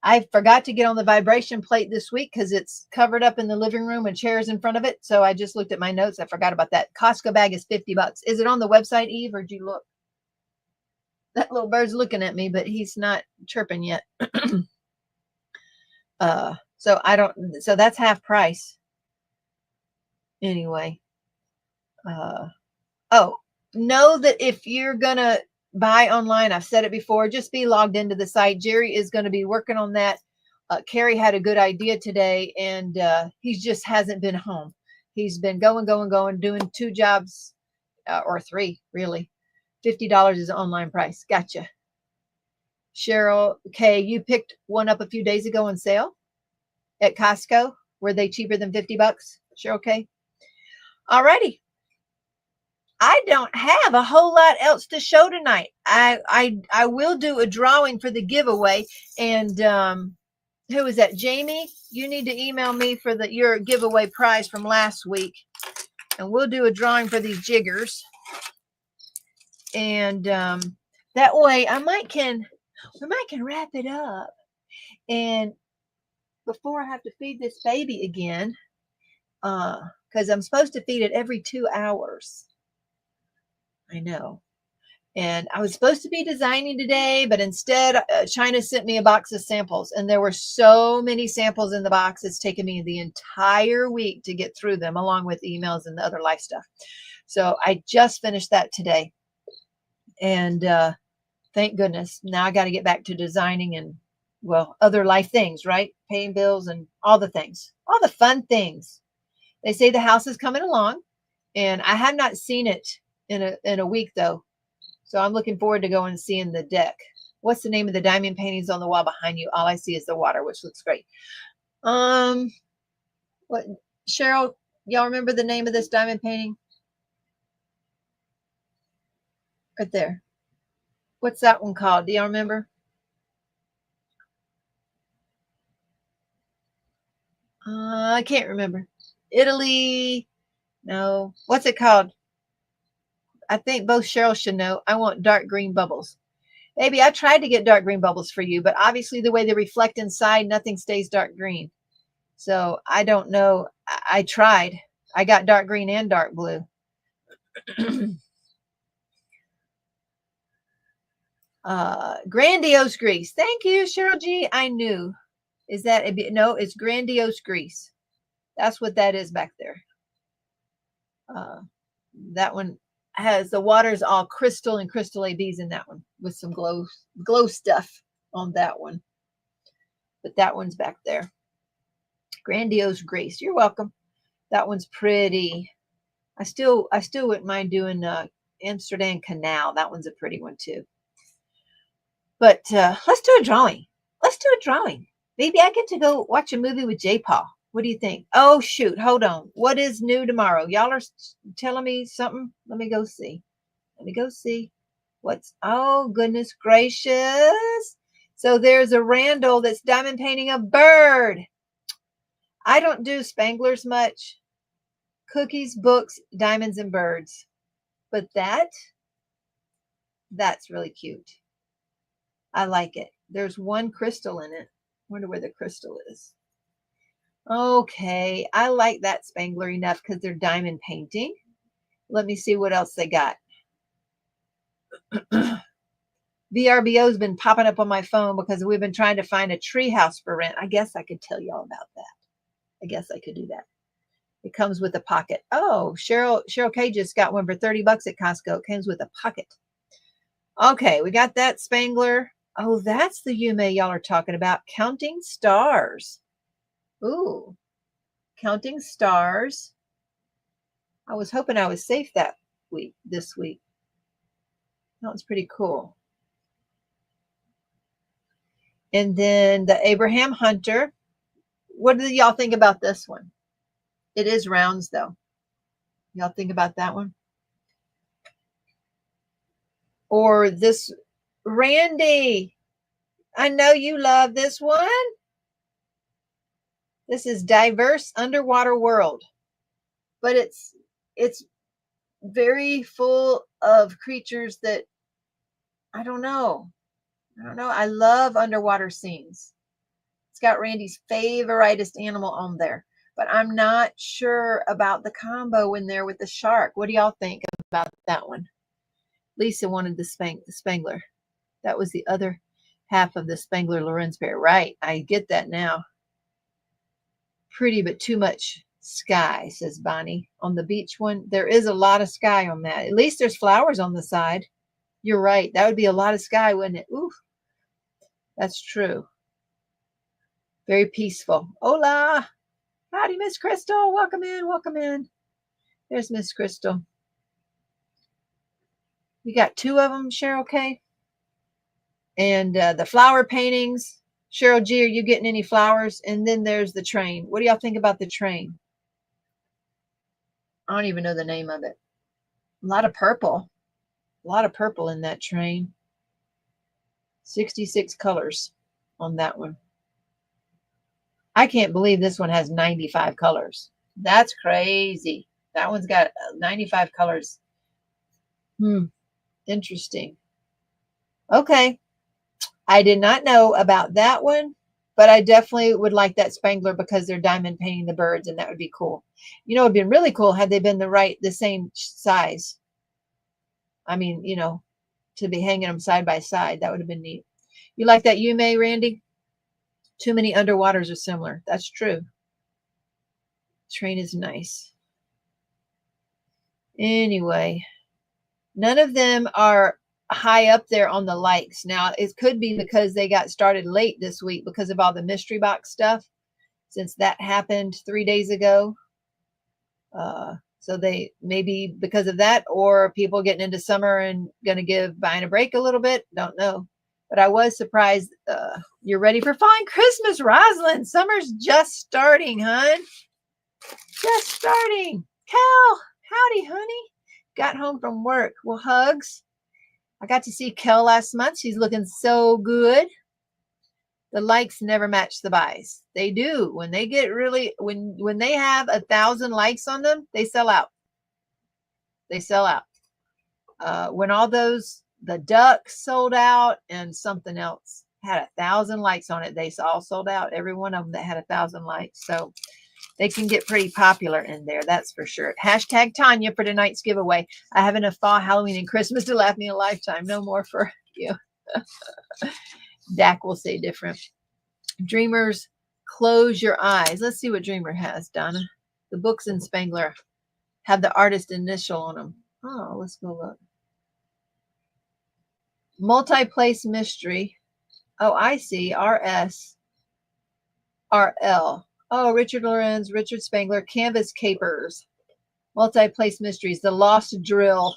I forgot to get on the vibration plate this week because it's covered up in the living room and chairs in front of it. So I just looked at my notes. I forgot about that. Costco bag is $50. Is it on the website, Eve, or did you look? That little bird's looking at me, but he's not chirping yet. So that's half price. Anyway. Oh, know that if you're going to buy online, I've said it before, just be logged into the site. Jerry is going to be working on that. Carrie had a good idea today, and he just hasn't been home. He's been going, doing 2 jobs, or 3, really. $50 is the online price. Gotcha. Cheryl K, you picked one up a few days ago on sale at Costco. Were they cheaper than $50? Cheryl K. Alrighty. I don't have a whole lot else to show tonight. I will do a drawing for the giveaway. And who is that? Jamie, you need to email me for your giveaway prize from last week. And we'll do a drawing for these jiggers. And that way we might can wrap it up. And before I have to feed this baby again, because I'm supposed to feed it every 2 hours. I know. And I was supposed to be designing today, but instead China sent me a box of samples, and there were so many samples in the box. It's taken me the entire week to get through them, along with emails and the other life stuff. So I just finished that today. And thank goodness. Now I got to get back to designing and, well, other life things, right? Paying bills and all the things, all the fun things. They say the house is coming along, and I have not seen it in a week though. So I'm looking forward to going and seeing the deck. What's the name of the diamond paintings on the wall behind you? All I see is the water, which looks great. What, Cheryl, y'all remember the name of this diamond painting? Right there. What's that one called? Do y'all remember? I can't remember. Italy. No. What's it called? I think both Cheryl should know. I want dark green bubbles. Maybe I tried to get dark green bubbles for you, but obviously the way they reflect inside, nothing stays dark green. So I don't know. I tried. I got dark green and dark blue. Grandiose grease. Thank you, Cheryl G. I knew. Is that a, no? It's grandiose grease. That's what that is back there. That one has the water's all crystal and crystal ABs in that one with some glow stuff on that one. But that one's back there. Grandiose grease. You're welcome. That one's pretty. I still wouldn't mind doing Amsterdam Canal. That one's a pretty one too. But let's do a drawing. Let's do a drawing. Maybe I get to go watch a movie with J. Paul. What do you think? Oh, shoot. Hold on. What is new tomorrow? Y'all are telling me something? Let me go see. Let me go see. What's, oh, goodness gracious. So there's a Randall that's diamond painting a bird. I don't do Spanglers much. Cookies, books, diamonds, and birds. But that's really cute. I like it. There's one crystal in it. Wonder where the crystal is. Okay, I like that Spangler enough because they're diamond painting. Let me see what else they got. VRBO's been popping up on my phone because we've been trying to find a tree house for rent. I guess I could tell y'all about that. I guess I could do that. It comes with a pocket. Oh, Cheryl K just got one for $30 at Costco. It comes with a pocket. Okay, we got that Spangler. Oh, that's the Yume y'all are talking about. Counting stars. Ooh, counting stars. I was hoping I was safe this week. That was pretty cool. And then the Abraham Hunter. What do y'all think about this one? It is rounds though. Y'all think about that one? Or this Randy. I know you love this one. This is Diverse Underwater World. But it's very full of creatures that I don't know. I love underwater scenes. It's got Randy's favoriteest animal on there, but I'm not sure about the combo in there with the shark. What do y'all think about that one? Lisa wanted the Spangler. That was the other half of the Spangler Lorenz pair. Right. I get that now. Pretty, but too much sky, says Bonnie. On the beach one, there is a lot of sky on that. At least there's flowers on the side. You're right. That would be a lot of sky, wouldn't it? Ooh, that's true. Very peaceful. Hola. Howdy, Miss Crystal. Welcome in. Welcome in. There's Miss Crystal. We got two of them, Cheryl K. And the flower paintings. Cheryl G, are you getting any flowers? And then there's the train. What do y'all think about the train? I don't even know the name of it. A lot of purple. A lot of purple in that train. 66 colors on that one. I can't believe this one has 95 colors. That's crazy. That one's got 95 colors. Interesting. Okay. I did not know about that one, but I definitely would like that Spangler because they're diamond painting the birds, and that would be cool. You know, it would have been really cool had they been the same size. I mean, you know, to be hanging them side by side. That would have been neat. You like that Yume, Randy? Too many underwaters are similar. That's true. Train is nice. Anyway, none of them are high up there on the likes. Now, it could be because they got started late this week because of all the mystery box stuff, since that happened 3 days ago. So they maybe because of that, or people getting into summer and going to give buying a break a little bit. Don't know. But I was surprised. You're ready for fine Christmas, Rosalind. Summer's just starting, hon. Just starting. Kel, howdy, honey. Got home from work. Well, hugs. I got to see Kel last month. She's looking so good. The likes never match the buys. They do. When they get really, when they have 1,000 likes on them, they sell out. They sell out. When all those, the ducks sold out and something else had 1,000 likes on it, they all sold out. Every one of them that had 1,000 likes. So they can get pretty popular in there. That's for sure. Hashtag Tanya for tonight's giveaway. I have enough fall, Halloween, and Christmas to last me a lifetime. No more for you. Dak will say different. Dreamers, close your eyes. Let's see what Dreamer has, Donna. The books in Spangler have the artist initial on them. Oh, let's go look. Multi-place mystery. Oh, I see. RS. RL. Oh, Richard Lorenz, Richard Spangler, Canvas Capers. Multi-place mysteries. The Lost Drill.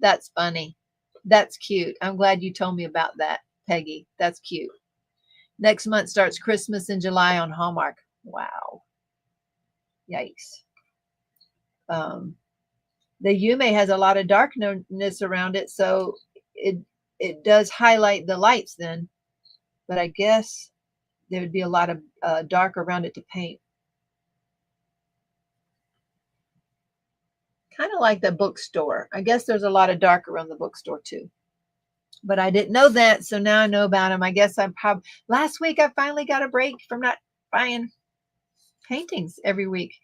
That's funny. That's cute. I'm glad you told me about that, Peggy. That's cute. Next month starts Christmas in July on Hallmark. Wow. Yikes. The Yume has a lot of darkness around it, so it does highlight the lights then. But I guess there would be a lot of dark around it to paint. Kind of like the bookstore. I guess there's a lot of dark around the bookstore too. But I didn't know that, so now I know about them. I guess I'm probably last week I finally got a break from not buying paintings every week.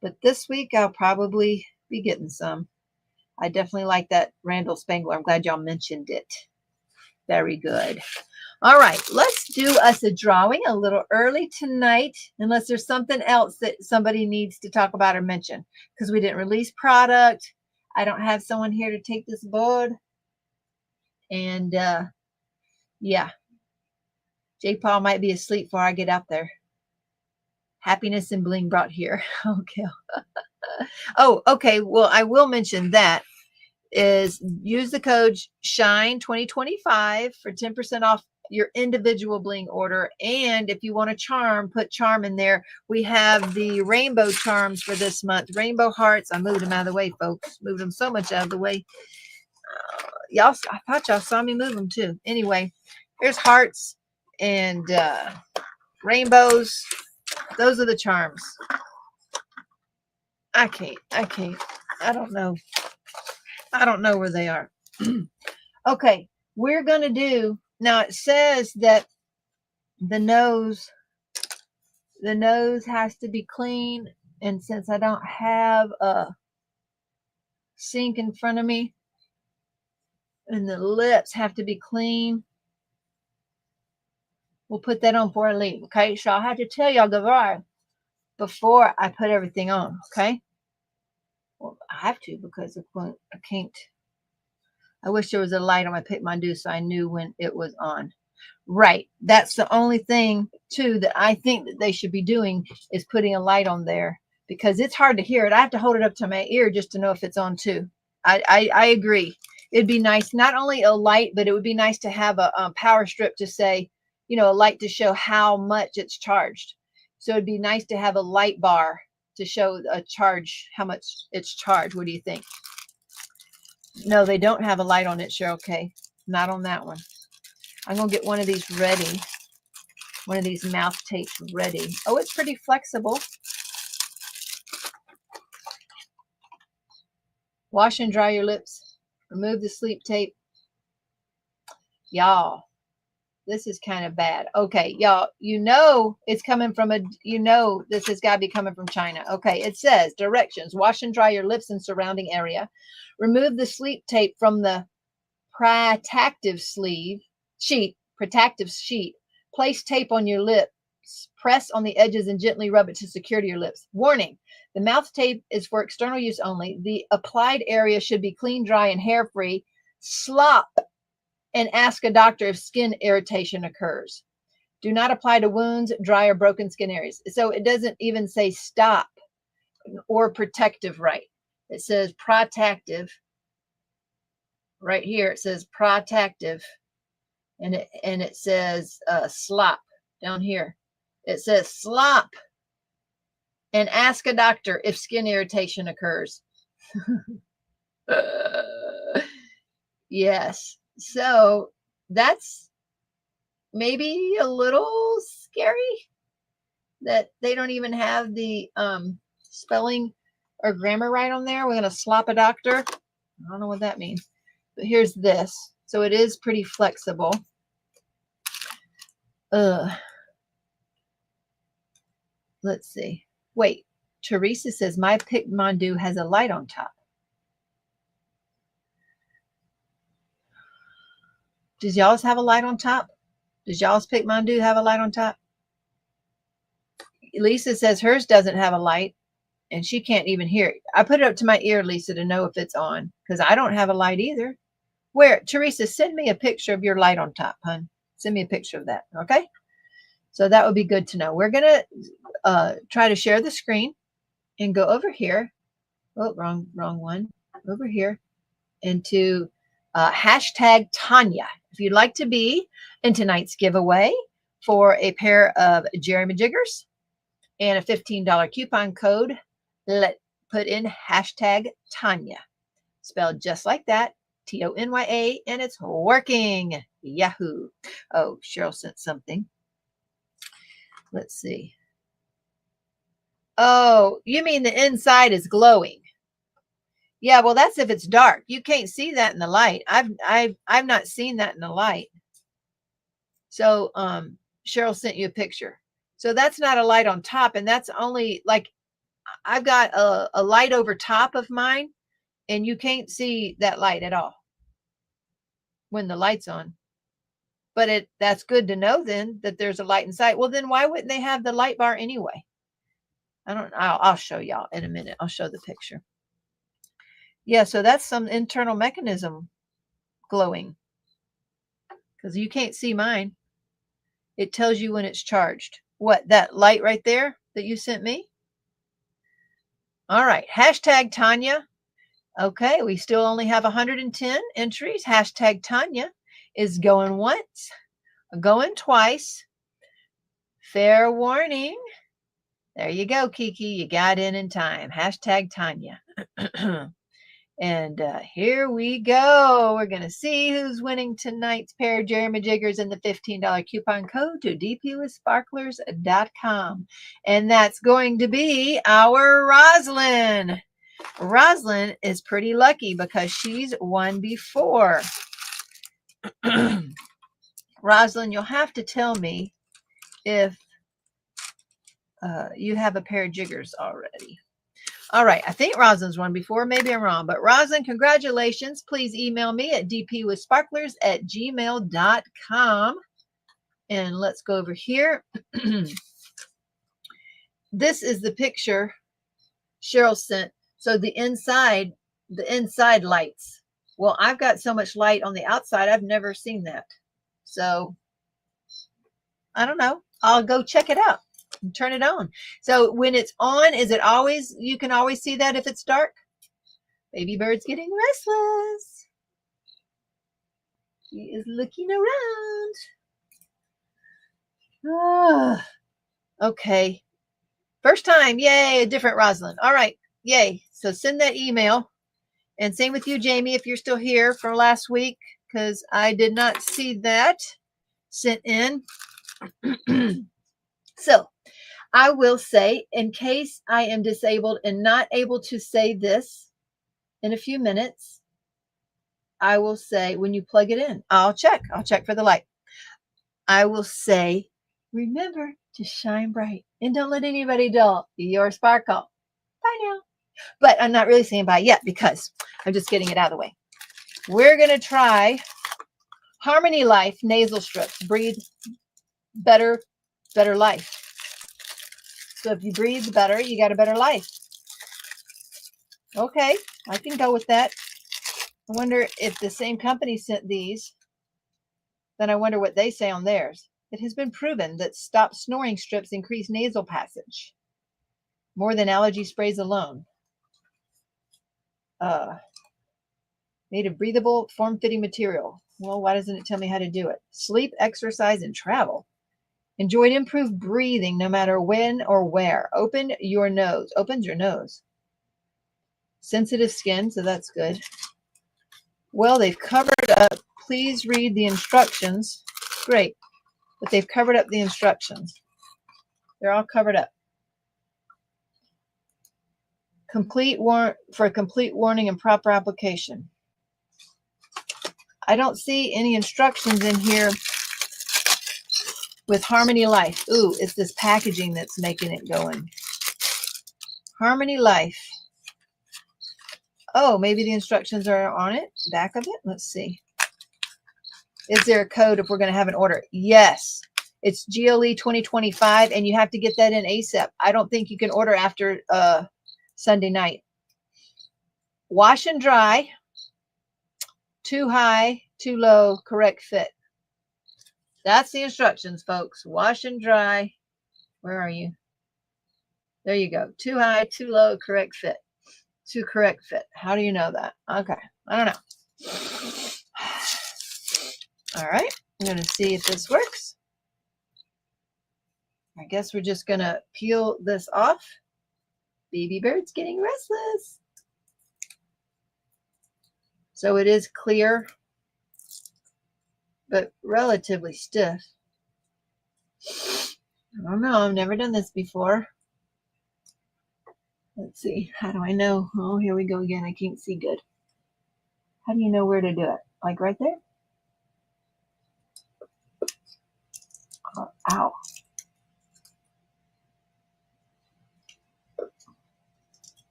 But this week I'll probably be getting some. I definitely like that Randall Spangler. I'm glad y'all mentioned it. Very good. All right, let's do us a drawing a little early tonight, unless there's something else that somebody needs to talk about or mention, because we didn't release product. I don't have someone here to take this board. And yeah, J. Paul might be asleep before I get out there. Happiness and bling brought here. Okay. Oh, okay. Well, I will mention that is use the code SHINE2025 for 10% off your individual bling order. And if you want a charm, put charm in there. We have the rainbow charms for this month. Rainbow hearts. I moved them out of the way, folks. Moved them so much out of the way. Y'all, I thought y'all saw me move them too. Anyway, here's hearts and rainbows. Those are the charms. I can't. I don't know. I don't know where they are. Okay, we're going to do, now it says that the nose has to be clean. And since I don't have a sink in front of me, and the lips have to be clean, we'll put that on before I leave. Okay, so I'll have to tell y'all goodbye before I put everything on. Okay. Well, I have to because I can't. I wish there was a light on my Pick My Do so I knew when it was on. Right. That's the only thing too that I think that they should be doing is putting a light on there, because it's hard to hear it. I have to hold it up to my ear just to know if it's on too. I agree. It'd be nice, not only a light, but it would be nice to have a power strip to say, you know, a light to show how much it's charged. So it'd be nice to have a light bar to show a charge, how much it's charged. What do you think? No, they don't have a light on it, Cheryl K. Not on that one. I'm going to get one of these ready. One of these mouth tapes ready. Oh, it's pretty flexible. Wash and dry your lips. Remove the sleep tape. Y'all, this is kind of bad. Okay, y'all, you know it's coming from this has got to be coming from China. Okay, it says directions. Wash and dry your lips and surrounding area. Remove the sleep tape from the protective sheet. Place tape on your lips. Press on the edges and gently rub it to secure to your lips. Warning, the mouth tape is for external use only. The applied area should be clean, dry, and hair-free. Slop and ask a doctor if skin irritation occurs. Do not apply to wounds, dry, or broken skin areas. So it doesn't even say stop or protective, right? It says protective. Right here it says protective, and it says slop down here. It says slop and ask a doctor if skin irritation occurs. Yes. So that's maybe a little scary that they don't even have the spelling or grammar right on there. We're going to slop a doctor. I don't know what that means. But here's this. So it is pretty flexible. Let's see. Wait, Teresa says my Picmondu has a light on top. Does y'all's have a light on top? Does y'all's Picmondu have a light on top? Lisa says hers doesn't have a light and she can't even hear it. I put it up to my ear, Lisa, to know if it's on because I don't have a light either. Where? Teresa, send me a picture of your light on top, hon. Send me a picture of that, okay? So that would be good to know. We're going to try to share the screen and go over here. Oh, wrong one. Over here into hashtag Tanya. If you'd like to be in tonight's giveaway for a pair of Jeremy Jiggers and a $15 coupon code, put in hashtag Tanya. Spelled just like that. Tonya, and it's working. Yahoo. Oh, Cheryl sent something. Let's see. Oh, you mean the inside is glowing? Yeah, well, that's if it's dark. You can't see that in the light. I've not seen that in the light. So Cheryl sent you a picture. So that's not a light on top, and that's only like I've got a light over top of mine, and you can't see that light at all when the light's on. But that's good to know then that there's a light inside. Well, then why wouldn't they have the light bar anyway? I'll show y'all in a minute. I'll show the picture. Yeah, so that's some internal mechanism glowing because you can't see mine. It tells you when it's charged. What, that light right there that you sent me? All right, hashtag Tanya. Okay, we still only have 110 entries. Hashtag Tanya is going once, going twice. Fair warning. There you go, Kiki. You got in time. Hashtag Tanya. And here we go. We're going to see who's winning tonight's pair of Jeremy Jiggers and the $15 coupon code to dpwithsparklers.com. And that's going to be our Roslyn. Roslyn is pretty lucky because she's won before. Roslyn, you'll have to tell me if you have a pair of jiggers already. All right, I think Roslyn's won before. Maybe I'm wrong. But Roslyn, congratulations. Please email me at dpwithsparklers@gmail.com. And let's go over here. This is the picture Cheryl sent. So the inside lights. Well, I've got so much light on the outside, I've never seen that. So I don't know. I'll go check it out and turn it on. So when it's on, is it always, you can always see that if it's dark? Baby bird's getting restless. He is looking around. Ah, okay. First time. Yay, a different Roslyn. All right. Yay. So send that email. And same with you, Jamie, if you're still here from last week, because I did not see that sent in. So I will say, in case I am disabled and not able to say this in a few minutes, I will say when you plug it in, I'll check for the light. I will say, remember to shine bright and don't let anybody dull your sparkle. Bye now. But I'm not really saying bye yet because I'm just getting it out of the way. we're going to try Harmony Life nasal strips. Breathe better, better life. So if you breathe better, you got a better life. Okay, I can go with that. I wonder if the same company sent these. Then I wonder what they say on theirs. It has been proven that stop snoring strips increase nasal passage more than allergy sprays alone. Made of breathable, form-fitting material. Well, why doesn't it tell me how to do it? Sleep, exercise, and travel. Enjoy improved breathing no matter when or where. Open your nose. Opens your nose. Sensitive skin, so that's good. Well, they've covered up. Please read the instructions. Great. But they've covered up the instructions. They're all covered up. For a complete warning and proper application. I don't see any instructions in here with Harmony Life. Ooh, it's this packaging that's making it going. Harmony Life. Oh, maybe the instructions are on it, back of it. Let's see. Is there a code if we're going to have an order? Yes. It's GLE 2025, and you have to get that in ASAP. I don't think you can order after Sunday night. Wash and dry. Too high, too low, correct fit. That's the instructions, folks. Wash and dry. Where are you? There you go. Too high, too low, correct fit. To correct fit. How do you know that? Okay. I don't know. All right. I'm going to see if this works. I guess we're just going to peel this off. Baby bird's getting restless. So it is clear, but relatively stiff. I don't know. I've never done this before. Let's see. How do I know? Oh, here we go again. I can't see good. How do you know where to do it? Like right there? Oh, ow.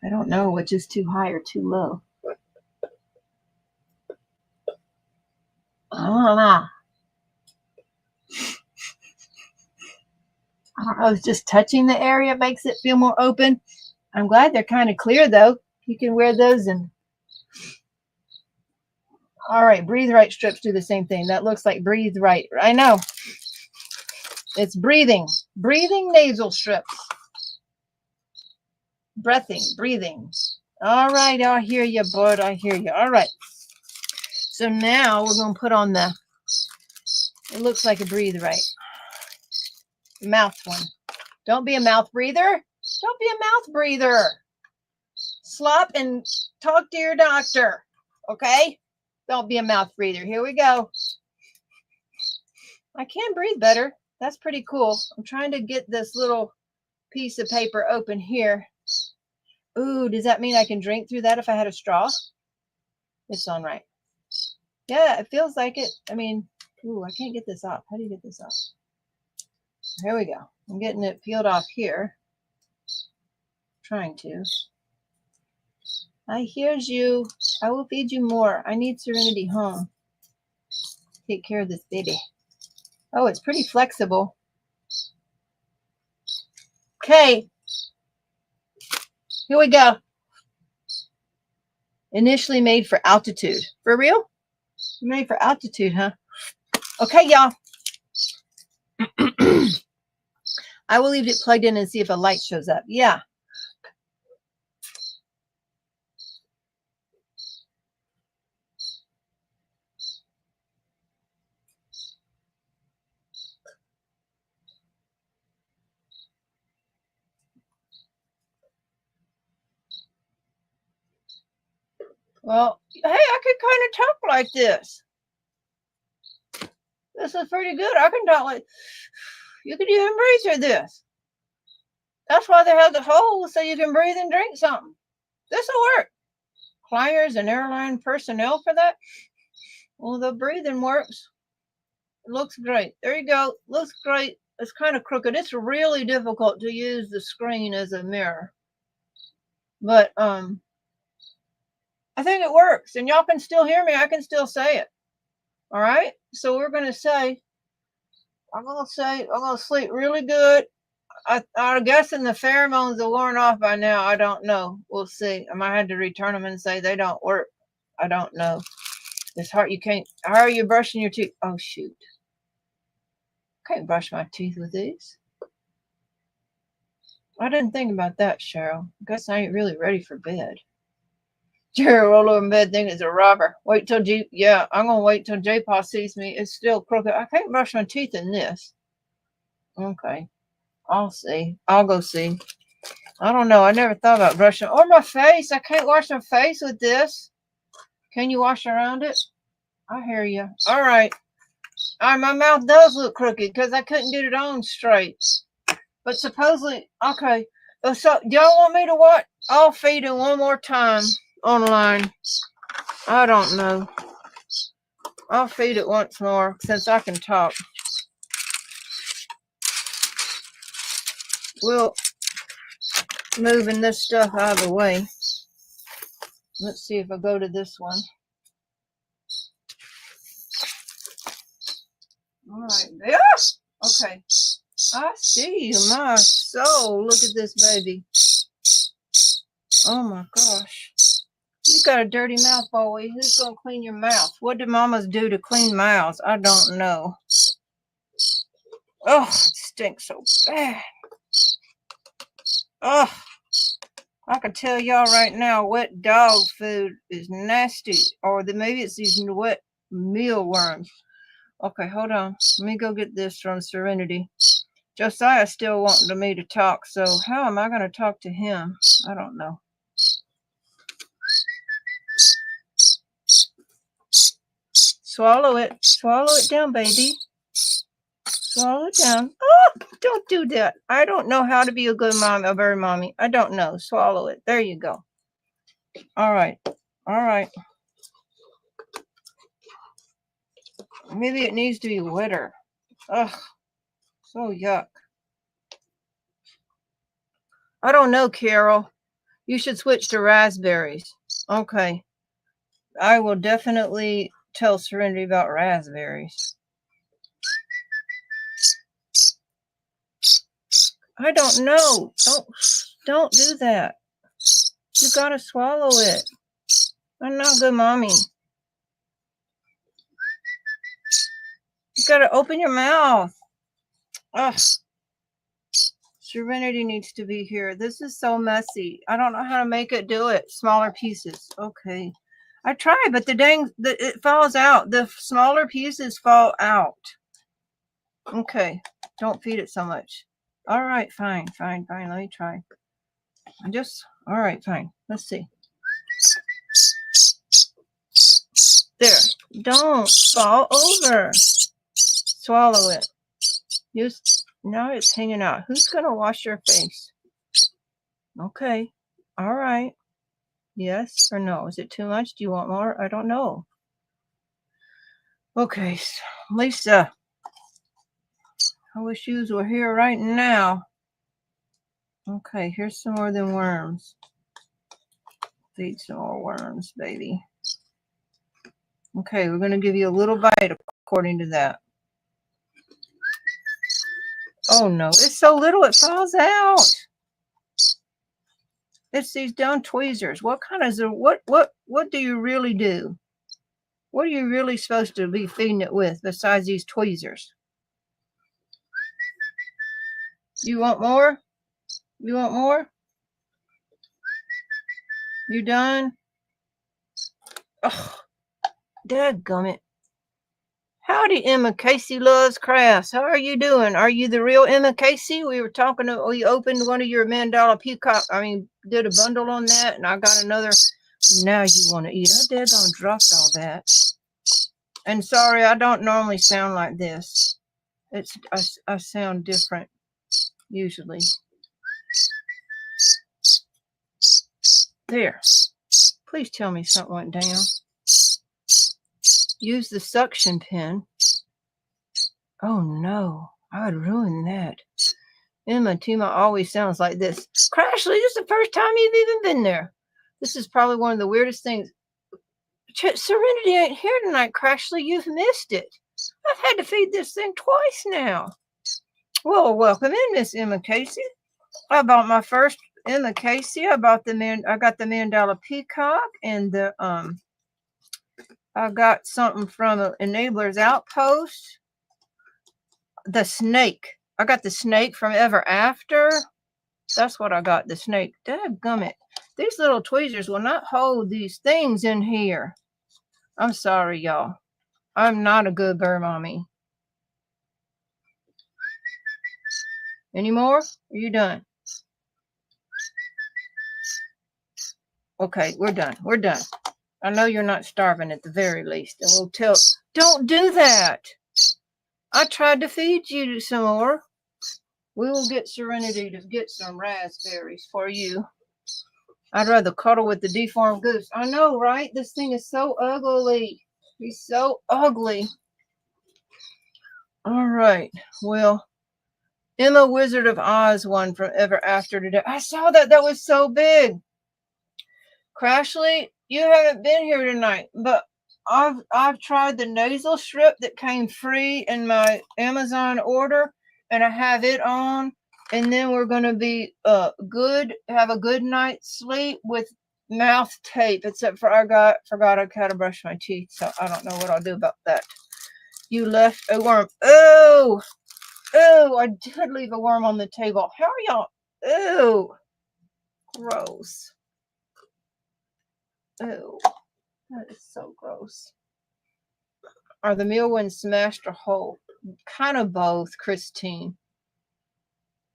I don't know which is too high or too low. I don't know. I don't know. It's just touching the area makes it feel more open. I'm glad they're kind of clear, though. You can wear those and... All right, Breathe Right strips do the same thing. That looks like Breathe Right. I know. It's breathing. Breathing nasal strips. Breathing. All right, I hear you, bud. I hear you. All right. So now we're going to put on the... It looks like a Breathe Right. Mouth one. Don't be a mouth breather. Don't be a mouth breather. Slop and talk to your doctor. Okay? Don't be a mouth breather. Here we go. I can breathe better. That's pretty cool. I'm trying to get this little piece of paper open here. Ooh, does that mean I can drink through that if I had a straw? It's on right. Yeah, it feels like it. I mean, ooh, I can't get this off. How do you get this off? Here we go. I'm getting it peeled off here. Trying to. I hears you. I will feed you more. I need Serenity home. Take care of this baby. Oh, it's pretty flexible. Okay. Here we go. Initially made for altitude. For real? Made for altitude, huh? Okay, y'all. I will leave it plugged in and see if a light shows up. Yeah. Well, hey, I could kind of talk like this. This is pretty good. I can talk like... You could even breathe through this. That's why they have the hole, so you can breathe and drink something. This will work. Flyers and airline personnel for that. Well, the breathing works. It looks great. There you go. Looks great. It's kind of crooked. It's really difficult to use the screen as a mirror. But I I think it works. And y'all can still hear me. I can still say it. All right. So we're going to say, I'm going to sleep really good. I'm guessing the pheromones are worn off by now. I don't know. We'll see. I might have to return them and say they don't work. I don't know. It's hard. You can't. How are you brushing your teeth? Oh, shoot. Can't brush my teeth with these. I didn't think about that, Cheryl. I guess I ain't really ready for bed. Jerry roll over in bed thinking it's a robber. Wait till yeah, I'm going to wait till J-Pa sees me. It's still crooked. I can't brush my teeth in this. Okay. I'll see. I'll go see. I don't know. I never thought about brushing. Or my face. I can't wash my face with this. Can you wash around it? I hear you. All right. All right. My mouth does look crooked because I couldn't get it on straight. But supposedly, okay. So, do y'all want me to watch? I'll feed it one more time online. I don't know. I'll feed it once more since I can talk. We'll moving this stuff out of the way. Let's see if I go to this one. All right, there. Okay. I see you, my soul. Look at this baby. Oh my gosh. You got a dirty mouth, boy. Who's going to clean your mouth? What do mamas do to clean mouths? I don't know. Oh, it stinks so bad. Oh, I can tell y'all right now, wet dog food is nasty. Or maybe it's these wet mealworms. Okay, hold on. Let me go get this from Serenity. Josiah still wanting me to talk, so how am I going to talk to him? I don't know. Swallow it. Swallow it down, baby. Swallow it down. Oh, don't do that. I don't know how to be a good mom, a bird mommy. I don't know. Swallow it. There you go. All right. All right. Maybe it needs to be wetter. Ugh. So yuck. I don't know, Carol. You should switch to raspberries. Okay. I will definitely tell Serenity about raspberries. I don't know. Don't do that. You gotta swallow it. I'm not a good mommy. You gotta open your mouth. Ugh. Serenity needs to be here. This is so messy. I don't know how to make it do it. Smaller pieces. Okay. I tried, but it falls out. The smaller pieces fall out. Okay. Don't feed it so much. All right. Fine. Let me try. All right. Fine. Let's see. There. Don't fall over. Swallow it. Now it's hanging out. Who's going to wash your face? Okay. All right. Yes or no? Is it too much? Do you want more? I don't know. Okay. Lisa. I wish you were here right now. Okay. Here's some more than worms. Feed some more worms, baby. Okay. We're going to give you a little bite according to that. Oh no, it's so little it falls out. It's these dumb tweezers. What do you really do? What are you really supposed to be feeding it with besides these tweezers? You want more? You want more? You done? Oh, dadgummit. Howdy, Emma Casey Loves Crafts. How are you doing? Are you the real Emma Casey? We opened one of your mandala peacock. Did a bundle on that, and I got another. Now you want to eat. I daggone dropped all that. And sorry, I don't normally sound like this. I sound different, usually. There. Please tell me something went down. Use the suction pen. Oh no, I would ruin that. Emma Teemaw always sounds like this. Crashley, this is the first time you've even been there. This is probably one of the weirdest things. Serenity ain't here tonight, Crashley. You've missed it. I've had to feed this thing twice now. Well, welcome in, Miss Emma Casey. I bought my first Emma Casey. I got the Mandala Peacock and the I got something from Enabler's Outpost. The snake. I got the snake from Ever After. That's what I got, the snake. Dadgummit. These little tweezers will not hold these things in here. I'm sorry, y'all. I'm not a good bear mommy. Any more? Are you done? Okay, we're done. We're done. I know you're not starving at the very least. And we'll tell. Don't do that. I tried to feed you some more. We will get Serenity to get some raspberries for you. I'd rather cuddle with the deformed goose. I know, right? This thing is so ugly. He's so ugly. All right. Well, Emma Wizard of Oz one from Ever After today. I saw that. That was so big. Crashley, you haven't been here tonight, but I've tried the nasal strip that came free in my Amazon order, and I have it on. And then we're gonna be have a good night's sleep with mouth tape. Except for I forgot I gotta brush my teeth, so I don't know what I'll do about that. You left a worm. Oh, I did leave a worm on the table. How are y'all? Oh, gross. Oh, that is so gross. Are the meal ones smashed or whole? Kind of both, Christine.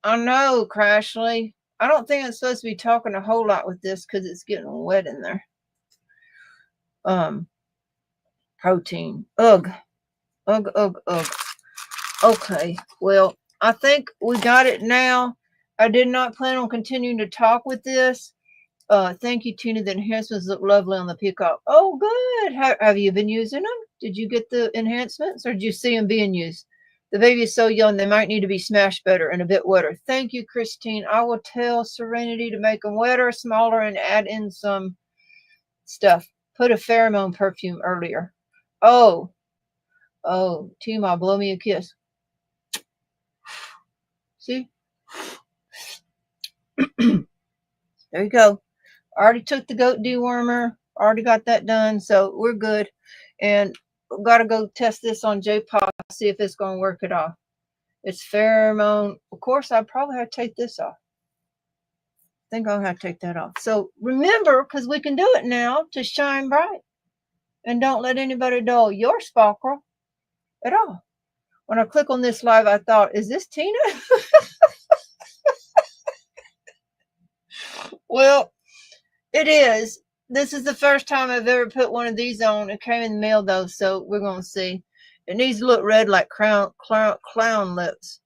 I know, Crashley. I don't think I'm supposed to be talking a whole lot with this because it's getting wet in there. Protein. Ugh. Okay, well, I think we got it now. I did not plan on continuing to talk with this. Thank you, Tina. The enhancements look lovely on the Peacock. Oh, good. Have you been using them? Did you get the enhancements, or did you see them being used? The baby is so young, they might need to be smashed better and a bit wetter. Thank you, Christine. I will tell Serenity to make them wetter, smaller, and add in some stuff. Put a pheromone perfume earlier. Oh, Teemaw, blow me a kiss. See? There you go. Already took the goat dewormer. Already got that done, so we're good. And got to go test this on J-Pop, see if it's going to work at all. It's pheromone. Of course, I probably have to take this off. I think I'll have to take that off. So remember, because we can do it now, to shine bright. And don't let anybody dull your sparkle at all. When I click on this live, I thought, is this Tina? Well, it is. This is the first time I've ever put one of these on. It came in the mail, though, so we're going to see. It needs to look red like clown lips.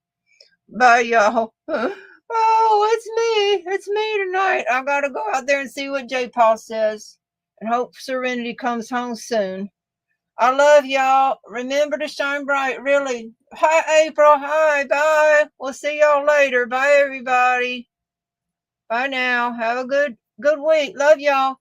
Bye, y'all. Oh, it's me. It's me tonight. I got to go out there and see what J. Paul says. And hope Serenity comes home soon. I love y'all. Remember to shine bright, really. Hi, April. Hi, bye. We'll see y'all later. Bye, everybody. Bye now. Have a good week. Love y'all.